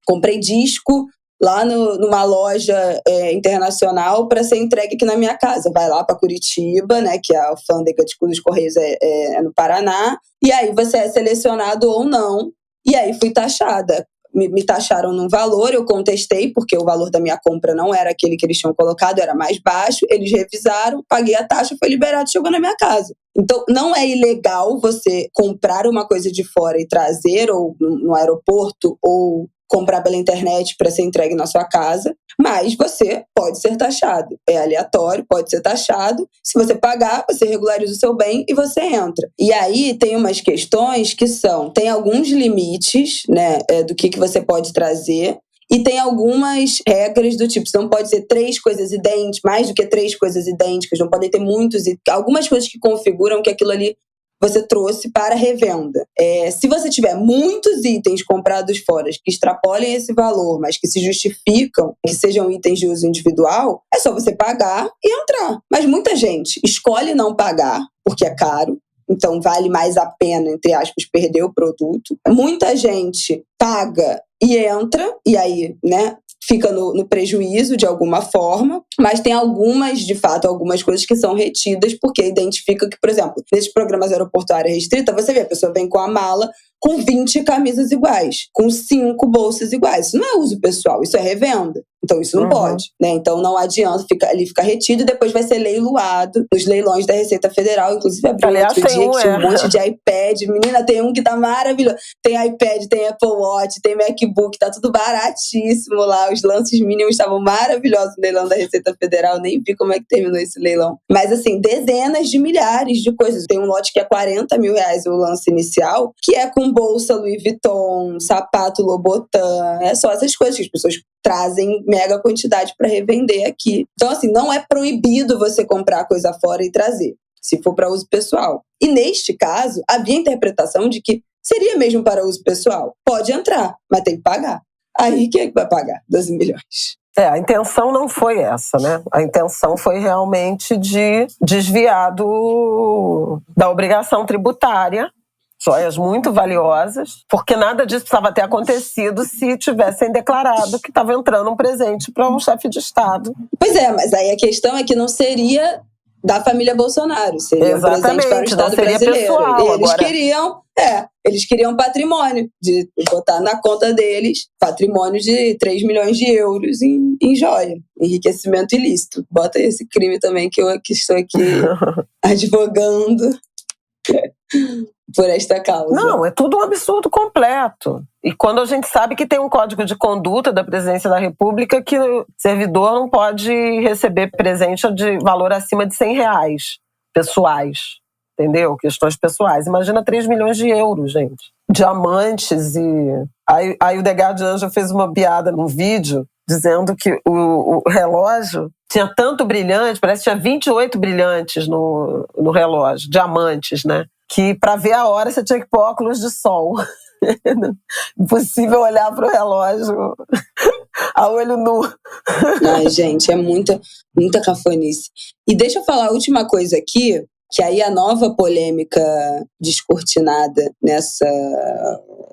comprei disco lá numa loja internacional para ser entregue aqui na minha casa. Vai lá para Curitiba, né, que a alfândega dos Correios é no Paraná, e aí você é selecionado ou não, e aí fui taxada. Me taxaram num valor, eu contestei, porque o valor da minha compra não era aquele que eles tinham colocado, era mais baixo, eles revisaram, paguei a taxa, foi liberado, chegou na minha casa. Então, não é ilegal você comprar uma coisa de fora e trazer, ou no aeroporto, ou comprar pela internet para ser entregue na sua casa, mas você pode ser taxado. É aleatório, pode ser taxado. Se você pagar, você regulariza o seu bem e você entra. E aí tem umas questões que tem alguns limites, né, do que você pode trazer, e tem algumas regras do tipo, você não pode ser 3 coisas idênticas, mais do que 3 coisas idênticas, não podem ter algumas coisas que configuram que aquilo ali você trouxe para revenda. Se você tiver muitos itens comprados fora que extrapolem esse valor, mas que se justificam, que sejam itens de uso individual, é só você pagar e entrar. Mas muita gente escolhe não pagar, porque é caro, então vale mais a pena, entre aspas, perder o produto. Muita gente paga e entra, e aí, né, fica no prejuízo de alguma forma, mas tem algumas coisas que são retidas porque identifica que, por exemplo, nesses programas Aeroporto Área Restrita, você vê, a pessoa vem com a mala com 20 camisas iguais, com 5 bolsas iguais. Isso não é uso pessoal, isso é revenda. Então isso não pode, né? Então não adianta, ele fica retido e depois vai ser leiloado nos leilões da Receita Federal. Inclusive abriu outro dia que tinha um monte de iPad. Menina, tem um que tá maravilhoso. Tem iPad, tem Apple Watch, tem MacBook, tá tudo baratíssimo lá. Os lances mínimos estavam maravilhosos no leilão da Receita Federal. Nem vi como é que terminou esse leilão. Mas assim, dezenas de milhares de coisas. Tem um lote que é R$40 mil o lance inicial, que é com bolsa Louis Vuitton, sapato Lobotan. É só essas coisas que as pessoas trazem mega quantidade para revender aqui. Então, assim, não é proibido você comprar coisa fora e trazer, se for para uso pessoal. E neste caso, havia interpretação de que seria mesmo para uso pessoal. Pode entrar, mas tem que pagar. Aí, quem é que vai pagar 12 milhões? A intenção não foi essa, né? A intenção foi realmente de desviar da obrigação tributária, joias muito valiosas, porque nada disso precisava ter acontecido se tivessem declarado que estava entrando um presente para um chefe de Estado. Pois é, mas aí a questão é que não seria da família Bolsonaro, seria um presente para o Estado brasileiro. Pessoal, eles queriam patrimônio, de botar na conta deles patrimônio de 3 milhões de euros em joia, enriquecimento ilícito. Bota esse crime também que estou aqui advogando por esta causa. Não, é tudo um absurdo completo. E quando a gente sabe que tem um código de conduta da Presidência da República que o servidor não pode receber presente de valor acima de R$100 pessoais, entendeu? Questões pessoais. Imagina 3 milhões de euros, gente. Diamantes e... Aí o The Guardian já fez uma piada num vídeo dizendo que o relógio tinha tanto brilhante, parece que tinha 28 brilhantes no relógio, diamantes, né? Que para ver a hora você tinha que pôr óculos de sol. Impossível olhar para o relógio a olho nu. Ai, gente, é muita cafonice. E deixa eu falar a última coisa aqui, que aí a nova polêmica descortinada nessa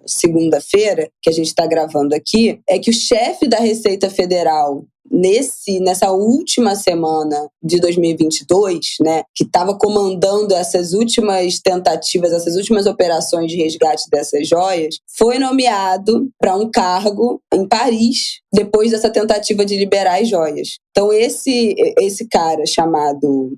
segunda-feira, que a gente está gravando aqui, é que o chefe da Receita Federal, nessa última semana de 2022, né, que estava comandando essas últimas tentativas, essas últimas operações de resgate dessas joias, foi nomeado para um cargo em Paris, depois dessa tentativa de liberar as joias. Então esse cara chamado,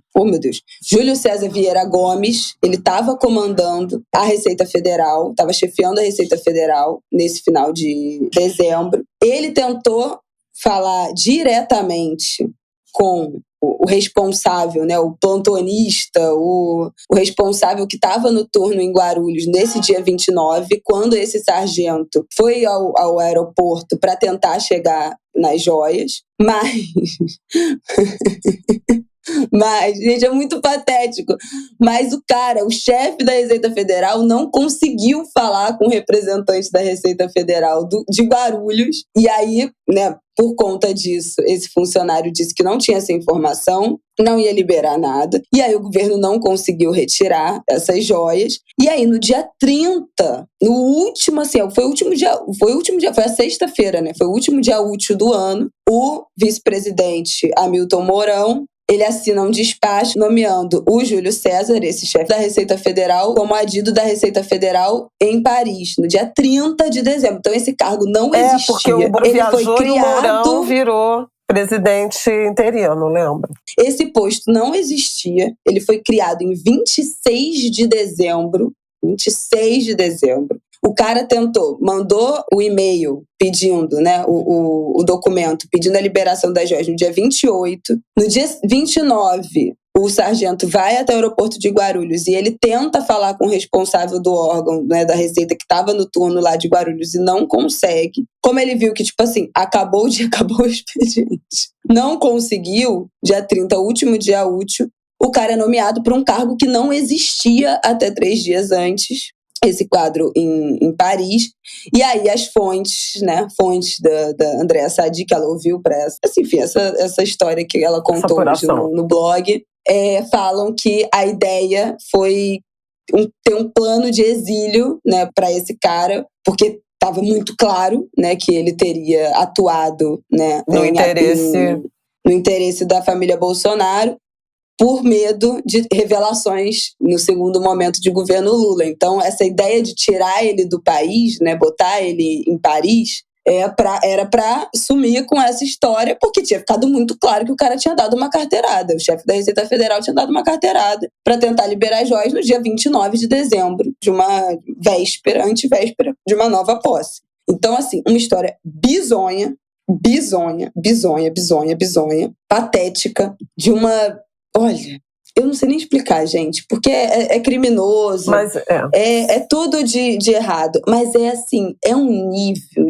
Júlio César Vieira Gomes, ele estava comandando a Receita Federal, estava chefiando a Receita Federal nesse final de dezembro. Ele tentou falar diretamente com o responsável, né, o plantonista, o responsável que estava no turno em Guarulhos nesse dia 29, quando esse sargento foi ao aeroporto para tentar chegar nas joias, mas, gente, é muito patético. Mas o chefe da Receita Federal, não conseguiu falar com o representante da Receita Federal de Guarulhos. E aí, né, por conta disso, esse funcionário disse que não tinha essa informação, não ia liberar nada. E aí o governo não conseguiu retirar essas joias. E aí, no dia 30, no último, assim, foi a sexta-feira, né? Foi o último dia útil do ano. O vice-presidente Hamilton Mourão, ele assina um despacho nomeando o Júlio César, esse chefe da Receita Federal, como adido da Receita Federal em Paris, no dia 30 de dezembro. Então esse cargo não existia. Porque o Moro viajou e o Mourão virou presidente interino, lembra? Esse posto não existia. Ele foi criado em 26 de dezembro. 26 de dezembro. O cara mandou o e-mail pedindo, né, o documento, pedindo a liberação das joias no dia 28. No dia 29, o sargento vai até o aeroporto de Guarulhos e ele tenta falar com o responsável do órgão, né, da Receita, que estava no turno lá de Guarulhos, e não consegue. Como ele viu que, tipo assim, acabou o expediente, não conseguiu, dia 30, último dia útil, o cara é nomeado para um cargo que não existia até 3 dias antes, esse quadro em Paris. E aí as fontes da Andréa Sadi, que ela ouviu para essa história que ela contou hoje no blog, falam que a ideia foi ter um plano de exílio, né, para esse cara, porque estava muito claro, né, que ele teria atuado, né, no interesse da família Bolsonaro, por medo de revelações no segundo momento de governo Lula. Então, essa ideia de tirar ele do país, né, botar ele em Paris, era para sumir com essa história, porque tinha ficado muito claro que o cara tinha dado uma carteirada. O chefe da Receita Federal tinha dado uma carteirada para tentar liberar as joias no dia 29 de dezembro, de uma antivéspera de uma nova posse. Então, assim, uma história bizonha, patética, de uma... Olha, eu não sei nem explicar, gente, porque é criminoso, mas é tudo de errado, mas é um nível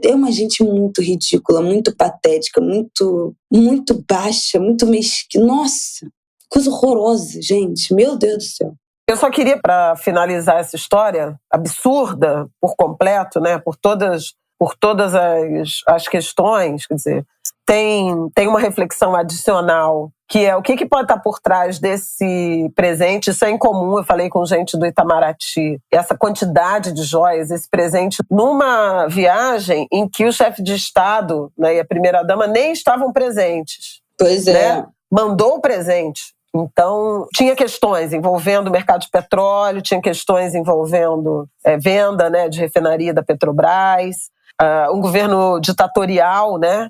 é uma gente muito ridícula, muito patética, muito, muito baixa, muito mesquinha. Nossa, coisa horrorosa, gente, meu Deus do céu. Eu só queria, para finalizar essa história absurda por completo, né, por todas as questões, quer dizer, tem uma reflexão adicional, que é o que pode estar por trás desse presente. Isso é incomum, eu falei com gente do Itamaraty. Essa quantidade de joias, esse presente, numa viagem em que o chefe de Estado, né, e a primeira-dama nem estavam presentes. Pois é. Né? Mandou o presente. Então, tinha questões envolvendo o mercado de petróleo, tinha questões envolvendo venda, né, de refinaria da Petrobras, um governo ditatorial, né,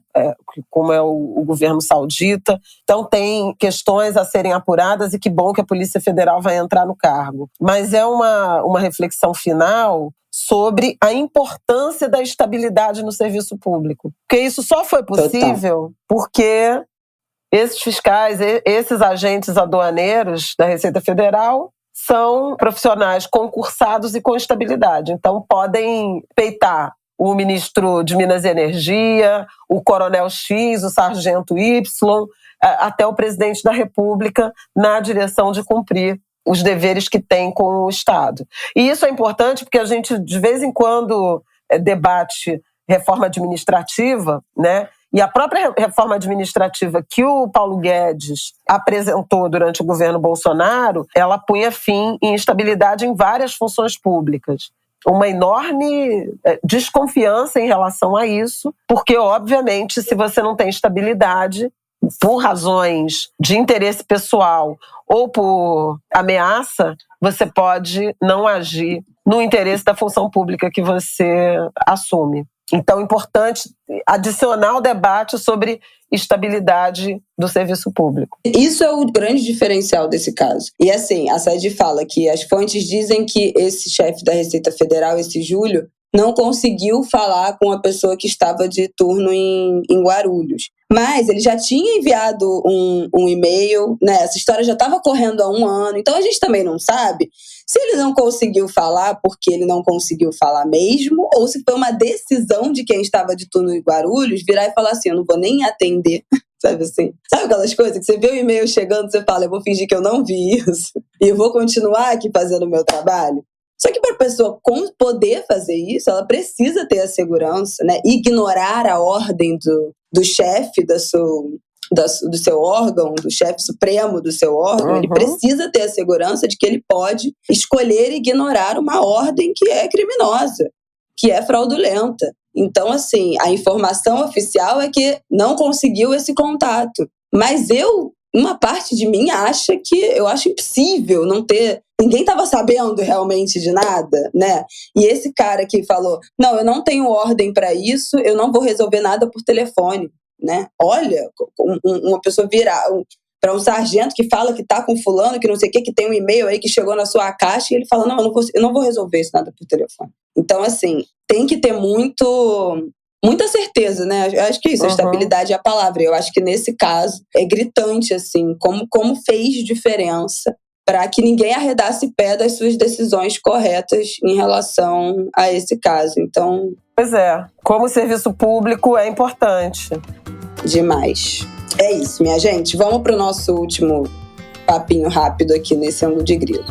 como é o governo saudita. Então, tem questões a serem apuradas e que bom que a Polícia Federal vai entrar no cargo. Mas é uma reflexão final sobre a importância da estabilidade no serviço público. Porque isso só foi possível porque esses fiscais, esses agentes aduaneiros da Receita Federal são profissionais concursados e com estabilidade. Então, podem peitar o ministro de Minas e Energia, o coronel X, o sargento Y, até o presidente da República na direção de cumprir os deveres que tem com o Estado. E isso é importante porque a gente, de vez em quando, debate reforma administrativa, né? E a própria reforma administrativa que o Paulo Guedes apresentou durante o governo Bolsonaro, ela punha fim em instabilidade em várias funções públicas. Uma enorme desconfiança em relação a isso, porque, obviamente, se você não tem estabilidade, por razões de interesse pessoal ou por ameaça, você pode não agir no interesse da função pública que você assume. Então, é importante adicionar o debate sobre estabilidade do serviço público. Isso é o grande diferencial desse caso. E assim, a Said fala que as fontes dizem que esse chefe da Receita Federal, esse Júlio, não conseguiu falar com a pessoa que estava de turno em Guarulhos. Mas ele já tinha enviado um e-mail, né? Essa história já estava correndo há 1 ano, então a gente também não sabe se ele não conseguiu falar porque ele não conseguiu falar mesmo, ou se foi uma decisão de quem estava de turno em Guarulhos virar e falar assim, eu não vou nem atender, sabe assim? Sabe aquelas coisas que você vê o e-mail chegando, você fala, eu vou fingir que eu não vi isso e eu vou continuar aqui fazendo o meu trabalho? Só que para a pessoa poder fazer isso, ela precisa ter a segurança, né? Ignorar a ordem do chefe do seu órgão, do chefe supremo do seu órgão, ele precisa ter a segurança de que ele pode escolher ignorar uma ordem que é criminosa, que é fraudulenta. Então, assim, a informação oficial é que não conseguiu esse contato. Mas uma parte de mim eu acho impossível não ter. Ninguém estava sabendo realmente de nada, né? E esse cara que falou, não, eu não tenho ordem para isso, eu não vou resolver nada por telefone, né? Olha, uma pessoa virar para um sargento que fala que tá com fulano, que não sei o que tem um e-mail aí que chegou na sua caixa e ele fala, não, eu não vou resolver isso nada por telefone. Então, assim, tem que ter muita certeza, né? Eu acho que isso, a estabilidade é a palavra. Eu acho que nesse caso é gritante, assim, como fez diferença para que ninguém arredasse pé das suas decisões corretas em relação a esse caso. Então... Pois é, como serviço público é importante. Demais. É isso, minha gente. Vamos para o nosso último papinho rápido aqui nesse ângulo de grilo.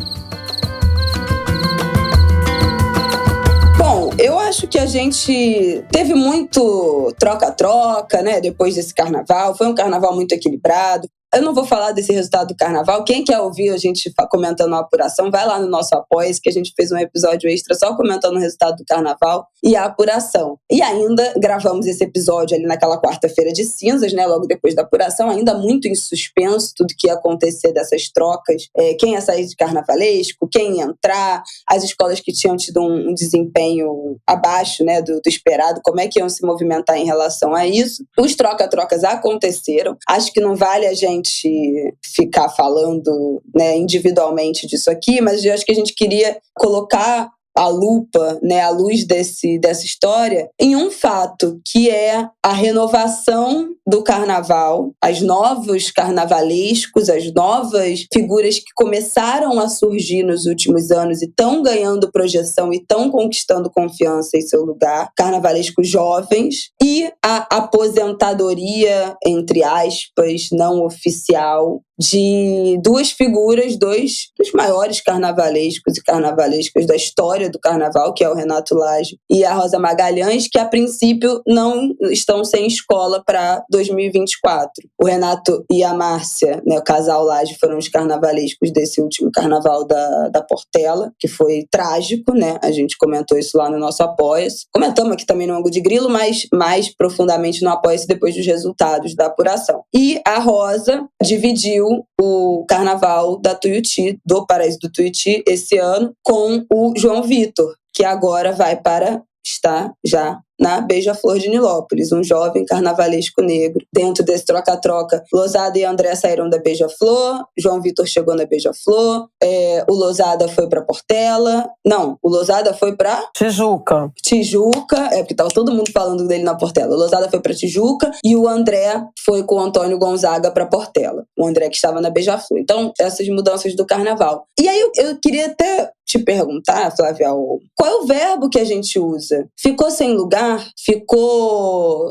Bom, eu acho que a gente teve muito troca-troca, né, depois desse carnaval. Foi um carnaval muito equilibrado. Eu não vou falar desse resultado do carnaval. Quem quer ouvir a gente comentando a apuração, vai lá no nosso Apoia-se, que a gente fez um episódio extra só comentando o resultado do carnaval e a apuração. E ainda gravamos esse episódio ali naquela quarta-feira de cinzas, né, logo depois da apuração, ainda muito em suspenso, tudo que ia acontecer dessas trocas. Quem ia sair de carnavalesco, quem ia entrar, as escolas que tinham tido um desempenho abaixo, né, do esperado, como é que iam se movimentar em relação a isso. Os troca-trocas aconteceram. Acho que não vale a gente ficar falando, né, individualmente disso aqui, mas eu acho que a gente queria colocar a lupa, né, a luz dessa história em um fato, que é a renovação do carnaval, os novos carnavalescos, as novas figuras que começaram a surgir nos últimos anos e estão ganhando projeção e estão conquistando confiança em seu lugar, carnavalescos jovens, e a aposentadoria, entre aspas, não oficial de duas figuras, dois dos maiores carnavalescos e carnavalescas da história do carnaval, que é o Renato Lage e a Rosa Magalhães, que a princípio não estão sem escola para 2024. O Renato e a Márcia, né, o casal Lage, foram os carnavalescos desse último carnaval da Portela, que foi trágico, né? A gente comentou isso lá no nosso Apoia-se. Comentamos aqui também no Ângulo de Grilo, mas mais profundamente no Apoia-se depois dos resultados da apuração. E a Rosa dividiu o carnaval da Tuiuti, do Paraíso do Tuiuti, esse ano, com o João Vitor, que agora vai para estar já na Beija-Flor de Nilópolis, um jovem carnavalesco negro. Dentro desse troca-troca, Lousada e André saíram da Beija-Flor, João Vitor chegou na Beija-Flor, o Lousada foi para Portela. Não, o Lousada foi para Tijuca, porque estava todo mundo falando dele na Portela. O Lousada foi para Tijuca e o André foi com o Antônio Gonzaga para Portela. O André que estava na Beija-Flor. Então, essas mudanças do carnaval. E aí eu queria até te perguntar, Flávia, qual é o verbo que a gente usa? Ficou sem lugar?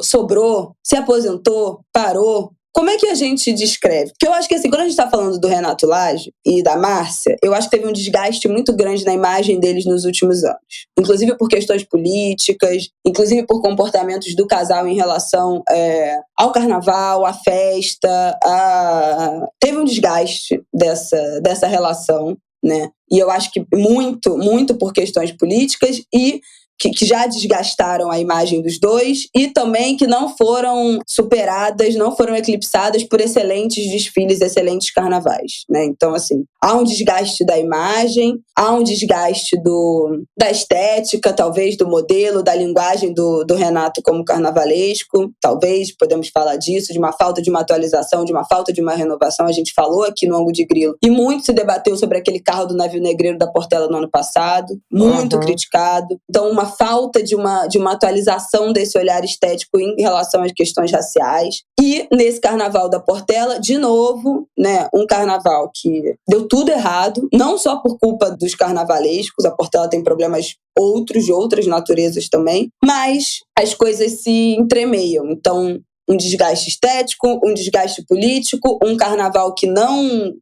Sobrou? Se aposentou? Parou? Como é que a gente descreve? Porque eu acho que assim, quando a gente está falando do Renato Lage e da Márcia, eu acho que teve um desgaste muito grande na imagem deles nos últimos anos. Inclusive por questões políticas, inclusive por comportamentos do casal em relação ao carnaval, à festa. Teve um desgaste dessa relação, né? E eu acho que muito por questões políticas e que já desgastaram a imagem dos dois e também que não foram superadas, não foram eclipsadas por excelentes desfiles, excelentes carnavais, né? Então, assim, há um desgaste da imagem, há um desgaste da estética, talvez, do modelo, da linguagem do Renato como carnavalesco, talvez, podemos falar disso, de uma falta de uma atualização, de uma falta de uma renovação, a gente falou aqui no Ângulo de Grilo, e muito se debateu sobre aquele carro do navio negreiro da Portela no ano passado, muito criticado. Então, uma falta de uma atualização desse olhar estético em relação às questões raciais. E nesse carnaval da Portela, de novo, né, um carnaval que deu tudo errado, não só por culpa dos carnavalescos, a Portela tem problemas de outras naturezas também, mas as coisas se entremeiam. Então, um desgaste estético, um desgaste político, um carnaval que não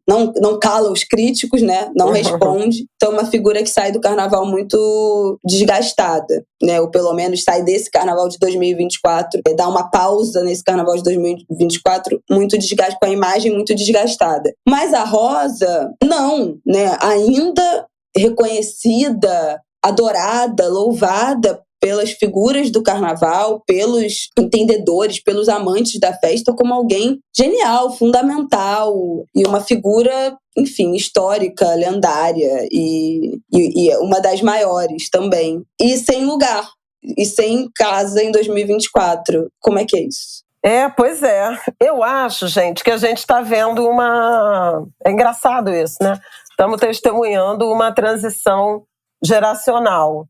cala os críticos, né? Não responde. Então, uma figura que sai do carnaval muito desgastada, né? Ou pelo menos sai desse carnaval de 2024, dá uma pausa nesse carnaval de 2024, muito desgaste, com a imagem muito desgastada. Mas a Rosa, não, né? Ainda reconhecida, adorada, louvada pelas figuras do carnaval, pelos entendedores, pelos amantes da festa, como alguém genial, fundamental e uma figura, enfim, histórica, lendária e uma das maiores também. E sem lugar, e sem casa em 2024. Como é que é isso? Pois é. Eu acho, gente, que a gente está vendo É engraçado isso, né? Estamos testemunhando uma transição geracional,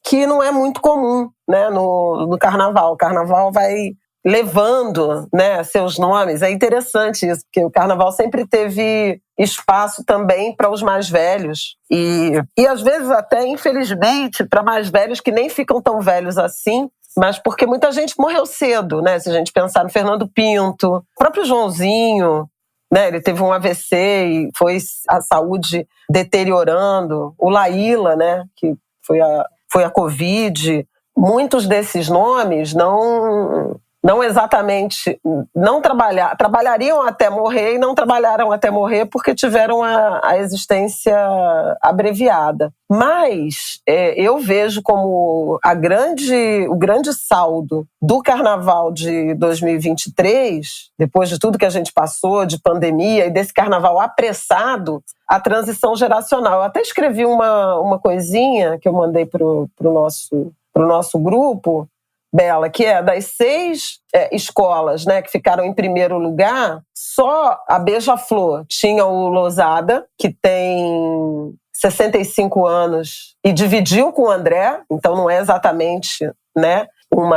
que não é muito comum, né, no carnaval. O carnaval vai levando, né, seus nomes. É interessante isso, porque o carnaval sempre teve espaço também para os mais velhos. E às vezes até, infelizmente, para mais velhos que nem ficam tão velhos assim, mas porque muita gente morreu cedo, né? Se a gente pensar no Fernando Pinto, o próprio Joãozinho, né, ele teve um AVC e foi a saúde deteriorando. O Laíla, né, que foi a Covid. Muitos desses nomes não exatamente, trabalhariam até morrer e não trabalharam até morrer porque tiveram a existência abreviada. Mas eu vejo como o grande saldo do carnaval de 2023, depois de tudo que a gente passou, de pandemia e desse carnaval apressado, a transição geracional. Eu até escrevi uma coisinha que eu mandei pro nosso grupo, Bela, que é das 6 escolas, né, que ficaram em primeiro lugar, só a Beija-Flor tinha o Lousada, que tem 65 anos e dividiu com o André, então não é exatamente, né, um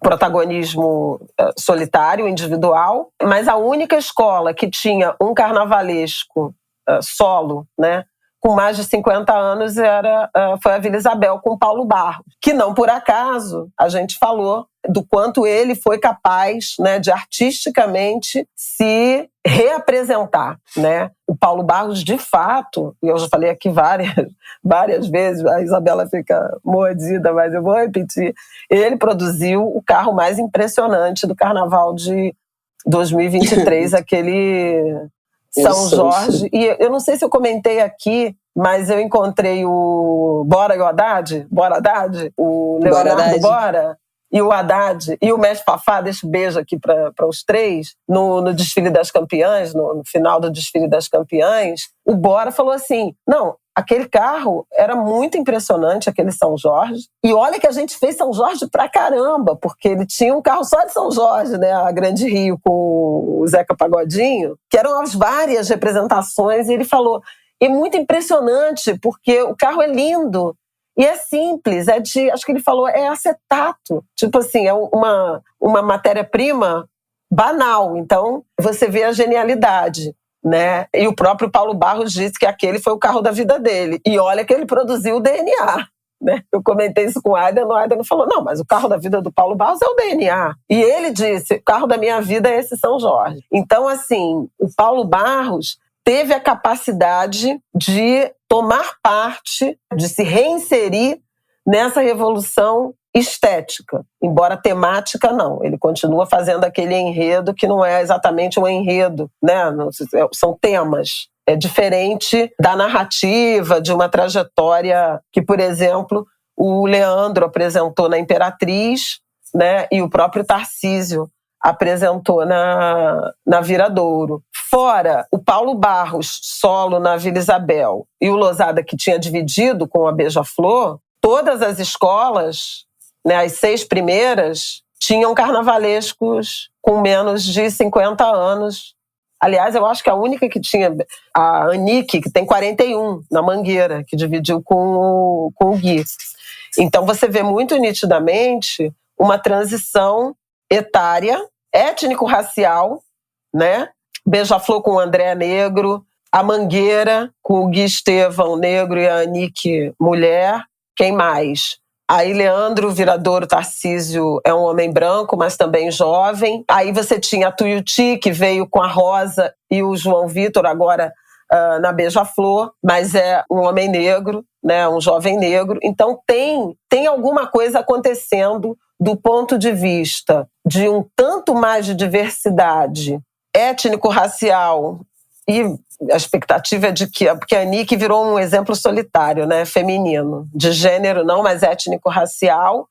protagonismo solitário, individual, mas a única escola que tinha um carnavalesco solo, né, com mais de 50 anos foi a Vila Isabel, com Paulo Barros, que não por acaso, a gente falou do quanto ele foi capaz, né, de artisticamente se reapresentar, né? O Paulo Barros, de fato, e eu já falei aqui várias vezes, a Isabela fica mordida, mas eu vou repetir, ele produziu o carro mais impressionante do Carnaval de 2023, aquele São Jorge. E eu não sei se eu comentei aqui, mas eu encontrei o Bora e o Haddad, o Leonardo Bora e o Haddad e o Mestre Fafá, deixa um beijo aqui para os três, no desfile das campeãs, no final do desfile das campeãs. O Bora falou assim, não, aquele carro era muito impressionante, aquele São Jorge. E olha que a gente fez São Jorge pra caramba, porque ele tinha um carro só de São Jorge, né? A Grande Rio com o Zeca Pagodinho, que eram as várias representações. E ele falou, é muito impressionante, porque o carro é lindo. E é simples, acho que ele falou, é acetato. Tipo assim, é uma matéria-prima banal. Então, você vê a genialidade, né? E o próprio Paulo Barros disse que aquele foi o carro da vida dele. E olha que ele produziu o DNA, né? Eu comentei isso com o Aidan, falou, não, mas o carro da vida do Paulo Barros é o DNA. E ele disse, o carro da minha vida é esse São Jorge. Então, assim, o Paulo Barros teve a capacidade de tomar parte, de se reinserir nessa revolução estética, embora temática não. Ele continua fazendo aquele enredo que não é exatamente um enredo, né? São temas. É diferente da narrativa, de uma trajetória que, por exemplo, o Leandro apresentou na Imperatriz, né? E o próprio Tarcísio apresentou na Viradouro. Fora o Paulo Barros, solo na Vila Isabel, e o Losada, que tinha dividido com a Beija-Flor, todas as escolas, né, as 6 primeiras, tinham carnavalescos com menos de 50 anos. Aliás, eu acho que a única que tinha, a Anique, que tem 41, na Mangueira, que dividiu com o Gui. Então você vê muito nitidamente uma transição etária, étnico-racial, né? Beija-Flor com o André negro, a Mangueira com o Gui Estevão negro e a Anique mulher. Quem mais? Aí Leandro Viradouro Tarcísio é um homem branco, mas também jovem. Aí você tinha a Tuiuti, que veio com a Rosa, e o João Vitor, agora na Beija-Flor, mas é um homem negro, né, um jovem negro. Então tem alguma coisa acontecendo do ponto de vista de um tanto mais de diversidade étnico-racial, e a expectativa é de que... Porque a Anique virou um exemplo solitário, né, feminino, de gênero não, mas étnico-racial,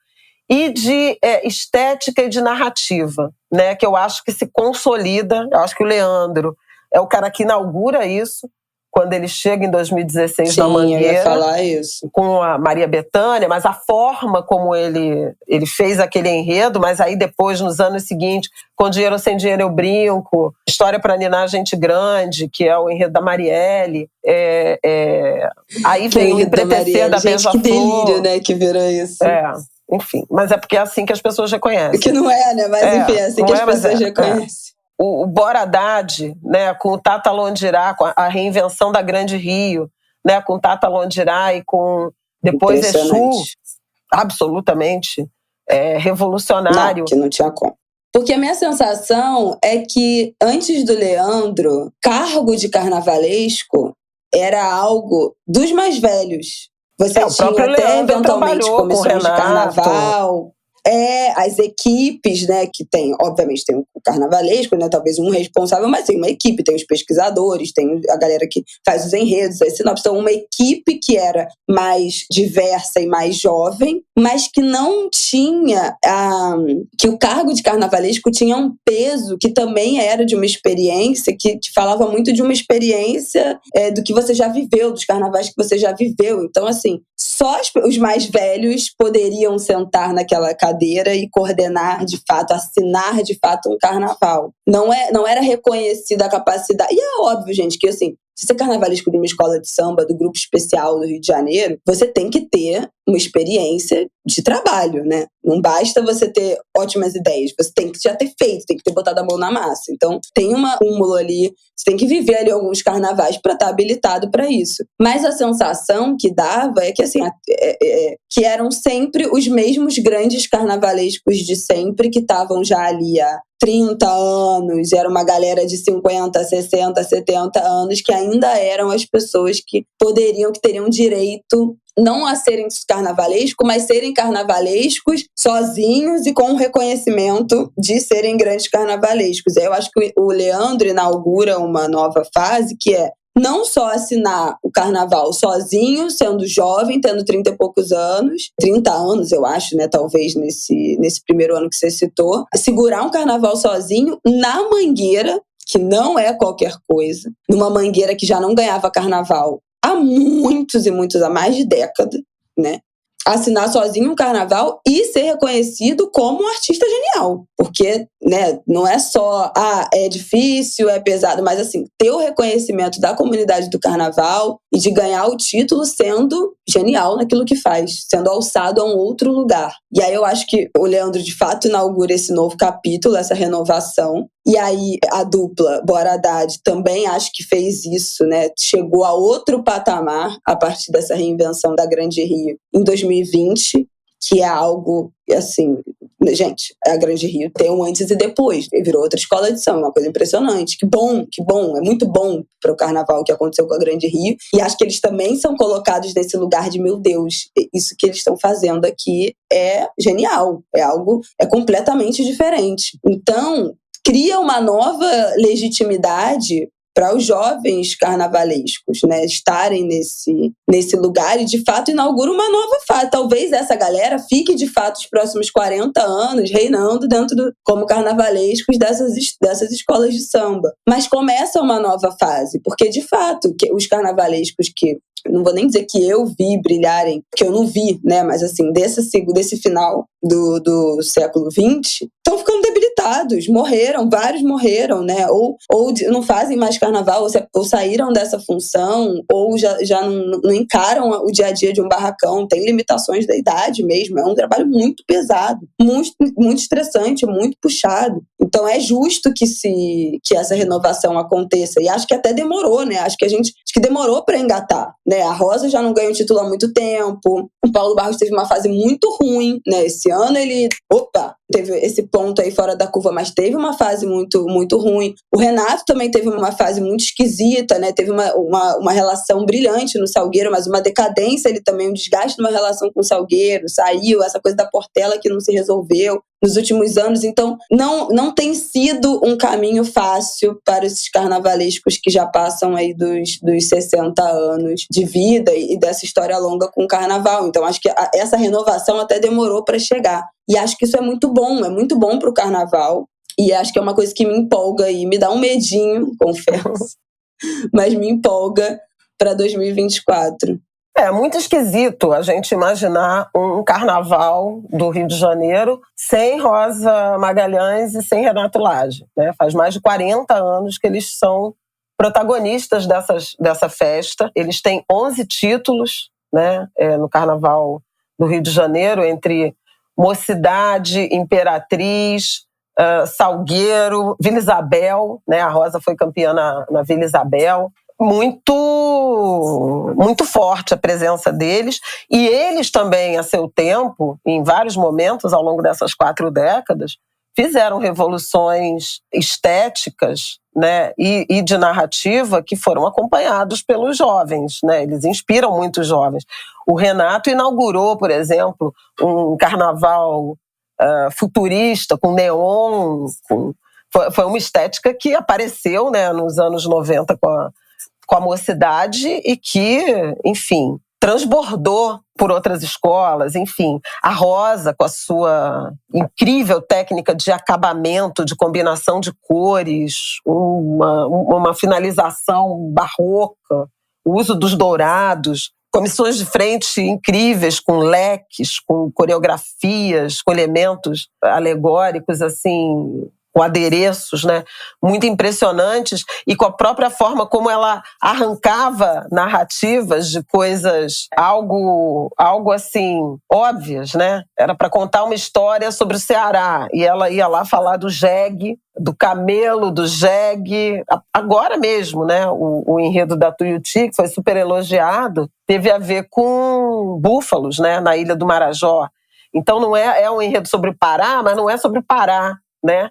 e de estética e de narrativa, né, que eu acho que se consolida. Eu acho que o Leandro é o cara que inaugura isso, quando ele chega em 2016 na Mangueira. Eu ia falar isso. Com a Maria Bethânia, mas a forma como ele fez aquele enredo, mas aí depois, nos anos seguintes, Com Dinheiro ou Sem Dinheiro Eu Brinco, História para Ninar Gente Grande, que é o enredo da Marielle, aí vem o Empretecer da Beija-Flor. Que delírio, né, que virou isso. Enfim, mas é porque é assim que as pessoas reconhecem. Que não é, né, mas enfim, é assim que as pessoas reconhecem. O Bora Haddad, né, com o Tata Londirá, com a reinvenção da Grande Rio, né, com Tata Londirá e com depois Exu, absolutamente revolucionário. Não, que não tinha como. Porque a minha sensação é que antes do Leandro, cargo de carnavalesco era algo dos mais velhos. Você tinha até Leandro eventualmente comissões de carnaval. As equipes, né, que tem, obviamente tem o carnavalesco, né, talvez um responsável, mas tem uma equipe, tem os pesquisadores, tem a galera que faz os enredos, as sinopses. Então, uma equipe que era mais diversa e mais jovem, mas que não tinha, que o cargo de carnavalesco tinha um peso que também era de uma experiência, que falava muito de uma experiência do que você já viveu, dos carnavais que você já viveu. Então, assim, só os mais velhos poderiam sentar naquela cadeira e coordenar de fato, assinar de fato um carnaval carnaval. Não era reconhecida a capacidade. E é óbvio, gente, que assim, se você é carnavalesco de uma escola de samba, do grupo especial do Rio de Janeiro, você tem que ter uma experiência de trabalho, né? Não basta você ter ótimas ideias, você tem que já ter feito, tem que ter botado a mão na massa. Então, tem um acúmulo ali, você tem que viver ali alguns carnavais para estar habilitado para isso. Mas a sensação que dava é que, assim, que eram sempre os mesmos grandes carnavalescos de sempre que estavam já ali há 30 anos, era uma galera de 50, 60, 70 anos que ainda eram as pessoas que poderiam, que teriam direito não a serem carnavalescos, mas serem carnavalescos sozinhos e com o reconhecimento de serem grandes carnavalescos. Eu acho que o Leandro inaugura uma nova fase que é não só assinar o carnaval sozinho, sendo jovem, tendo 30 e poucos anos, 30 anos eu acho, né, talvez nesse primeiro ano que você citou, segurar um carnaval sozinho na Mangueira, que não é qualquer coisa, numa Mangueira que já não ganhava carnaval há muitos e muitos, há mais de década, né? Assinar sozinho um carnaval e ser reconhecido como um artista genial. Porque, né, não é só, é difícil, é pesado, mas assim, ter o reconhecimento da comunidade do carnaval e de ganhar o título sendo genial naquilo que faz, sendo alçado a um outro lugar. E aí eu acho que o Leandro, de fato, inaugura esse novo capítulo, essa renovação. E aí a dupla Bora Haddad também acho que fez isso, né? Chegou a outro patamar a partir dessa reinvenção da Grande Rio em 2020, que é algo, assim, gente, a Grande Rio tem um antes e depois, virou outra escola de samba, uma coisa impressionante. Que bom, é muito bom para o carnaval que aconteceu com a Grande Rio, e acho que eles também são colocados nesse lugar de, meu Deus, isso que eles estão fazendo aqui é genial, é completamente diferente. Então, cria uma nova legitimidade para os jovens carnavalescos, né, estarem nesse lugar e, de fato, inaugura uma nova fase. Talvez essa galera fique, de fato, os próximos 40 anos reinando como carnavalescos dessas escolas de samba. Mas começa uma nova fase, porque, de fato, os carnavalescos que, não vou nem dizer que eu vi brilharem, porque eu não vi, né, mas assim, desse final do século XX, estão ficando debilitados, vários morreram, né, ou não fazem mais carnaval, ou saíram dessa função, ou já não encaram o dia a dia de um barracão, tem limitações da idade mesmo, é um trabalho muito pesado, muito, muito estressante, muito puxado. Então é justo que essa renovação aconteça, e acho que até demorou, né, acho que demorou para engatar, né, a Rosa já não ganha o título há muito tempo, o Paulo Barros teve uma fase muito ruim, né, esse ano ele, teve esse ponto aí fora da curva, mas teve uma fase muito, muito ruim. O Renato também teve uma fase muito esquisita, né? Teve uma relação brilhante no Salgueiro, mas uma decadência, ele também, um desgaste numa relação com o Salgueiro, saiu, essa coisa da Portela que não se resolveu nos últimos anos. Então, não tem sido um caminho fácil para esses carnavalescos que já passam aí dos 60 anos de vida e dessa história longa com o carnaval. Então, acho que essa renovação até demorou para chegar. E acho que isso é muito bom para o carnaval. E acho que é uma coisa que me empolga e me dá um medinho, confesso, mas me empolga para 2024. É muito esquisito a gente imaginar um carnaval do Rio de Janeiro sem Rosa Magalhães e sem Renato Lage, né? Faz mais de 40 anos que eles são protagonistas dessa festa. Eles têm 11 títulos, né, no carnaval do Rio de Janeiro, entre Mocidade, Imperatriz, Salgueiro, Vila Isabel, né? A Rosa foi campeã na Vila Isabel. Muito, muito forte a presença deles. E eles também, a seu tempo, em vários momentos ao longo dessas 4 décadas, fizeram revoluções estéticas, né, e de narrativa que foram acompanhados pelos jovens, né? Eles inspiram muitos jovens. O Renato inaugurou, por exemplo, um carnaval futurista, com neon. Foi uma estética que apareceu, né, nos anos 90 com a Mocidade e que, enfim, transbordou por outras escolas, enfim. A Rosa, com a sua incrível técnica de acabamento, de combinação de cores, uma finalização barroca, o uso dos dourados, comissões de frente incríveis, com leques, com coreografias, com elementos alegóricos, assim, com adereços, né, muito impressionantes, e com a própria forma como ela arrancava narrativas de coisas algo assim óbvias, né? Era para contar uma história sobre o Ceará e ela ia lá falar do jegue, do camelo, do jegue. Agora mesmo, né, o enredo da Tuiuti, que foi super elogiado, teve a ver com búfalos, né, na Ilha do Marajó. Então não é um enredo sobre o Pará, mas não é sobre o Pará, né?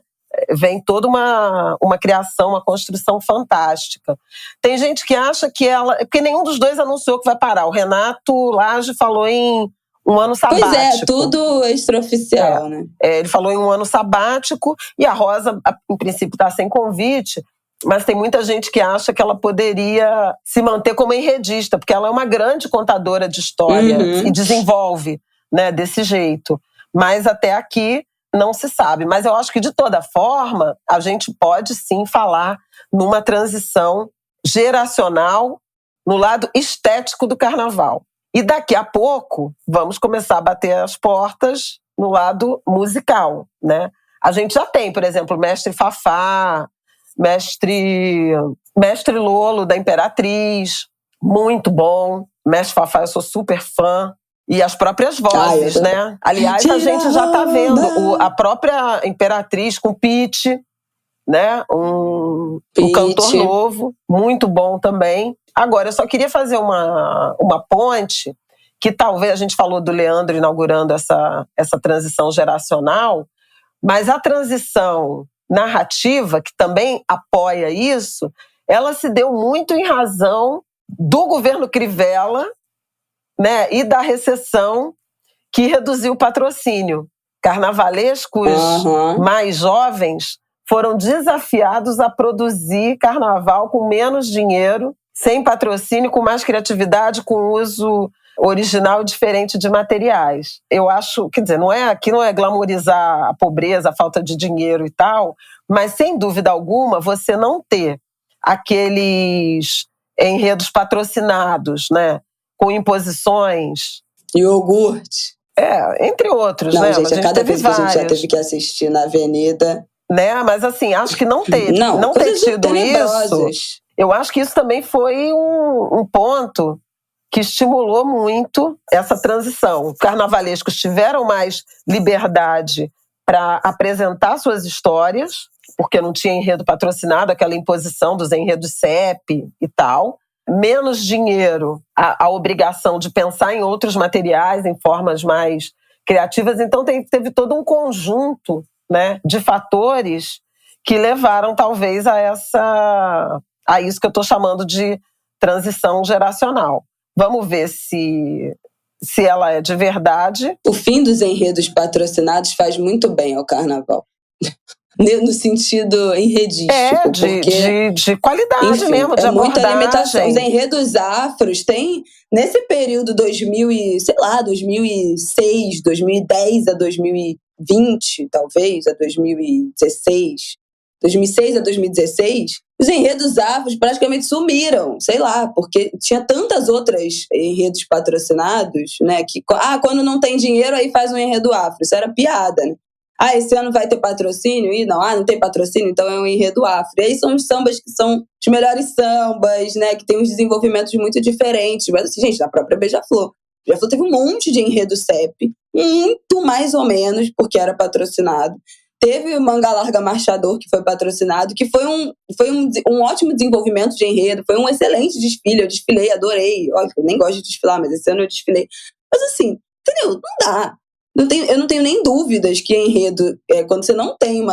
Vem toda uma criação, uma construção fantástica. Tem gente que acha que ela... Porque nenhum dos dois anunciou que vai parar. O Renato Lage falou em um ano sabático. Pois é, tudo extraoficial, né? Ele falou em um ano sabático, e a Rosa, em princípio, está sem convite, mas tem muita gente que acha que ela poderia se manter como enredista, porque ela é uma grande contadora de história e desenvolve, né, desse jeito. Mas até aqui não se sabe. Mas eu acho que, de toda forma, a gente pode sim falar numa transição geracional no lado estético do carnaval. E daqui a pouco vamos começar a bater as portas no lado musical, né? A gente já tem, por exemplo, Mestre Fafá, Mestre Lolo da Imperatriz, muito bom. Mestre Fafá, eu sou super fã. E as próprias vozes, né? Aliás, a gente já está vendo a própria Imperatriz com Pitty, né? Um cantor novo, muito bom também. Agora, eu só queria fazer uma ponte, que talvez a gente falou do Leandro inaugurando essa transição geracional, mas a transição narrativa, que também apoia isso, ela se deu muito em razão do governo Crivella, né, e da recessão, que reduziu o patrocínio. Carnavalescos mais jovens foram desafiados a produzir carnaval com menos dinheiro, sem patrocínio, com mais criatividade, com uso original e diferente de materiais. Eu acho, quer dizer, aqui não é glamorizar a pobreza, a falta de dinheiro e tal, mas sem dúvida alguma você não ter aqueles enredos patrocinados, né, com imposições. Iogurte. Entre outros, não, né? Gente, a gente cada teve vez que a gente já vários. teve que assistir na Avenida. Né? Mas assim, acho que não ter tido isso. Eu acho que isso também foi um ponto que estimulou muito essa transição. Os carnavalescos tiveram mais liberdade para apresentar suas histórias, porque não tinha enredo patrocinado, aquela imposição dos enredos CEP e tal. Menos dinheiro, a obrigação de pensar em outros materiais, em formas mais criativas. Então teve todo um conjunto, né, de fatores que levaram talvez a isso que eu estou chamando de transição geracional. Vamos ver se ela é de verdade. O fim dos enredos patrocinados faz muito bem ao carnaval. No sentido enredístico. De qualidade, enfim, mesmo, de abordagem. Muita limitação. Os enredos afros têm, nesse período 2006, 2010 a 2020, talvez, a 2016, 2006 a 2016, os enredos afros praticamente sumiram, sei lá, porque tinha tantas outras enredos patrocinados, né, que quando não tem dinheiro aí faz um enredo afro, isso era piada, né? Esse ano vai ter patrocínio? Não tem patrocínio, então é um enredo afro. E aí são os sambas que são os melhores sambas, né, que tem uns desenvolvimentos muito diferentes. Mas assim, gente, na própria Beija-Flor teve um monte de enredo CEP, muito mais ou menos, porque era patrocinado. Teve o Manga Larga Marchador, que foi patrocinado, que foi um ótimo desenvolvimento de enredo, foi um excelente desfile, eu desfilei, adorei. Olha, eu nem gosto de desfilar, mas esse ano eu desfilei. Mas assim, entendeu? Não dá. Eu não tenho nem dúvidas que enredo, quando você não tem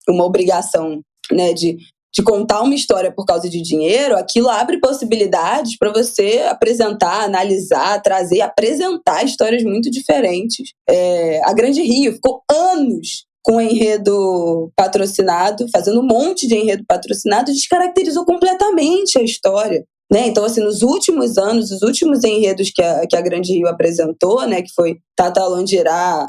uma obrigação, né, de contar uma história por causa de dinheiro, aquilo abre possibilidades para você apresentar, analisar, trazer, apresentar histórias muito diferentes. A Grande Rio ficou anos com enredo patrocinado, fazendo um monte de enredo patrocinado, descaracterizou completamente a história. Né? Então, assim, nos últimos anos, os últimos enredos que a Grande Rio apresentou, né, que foi Tata Londirá,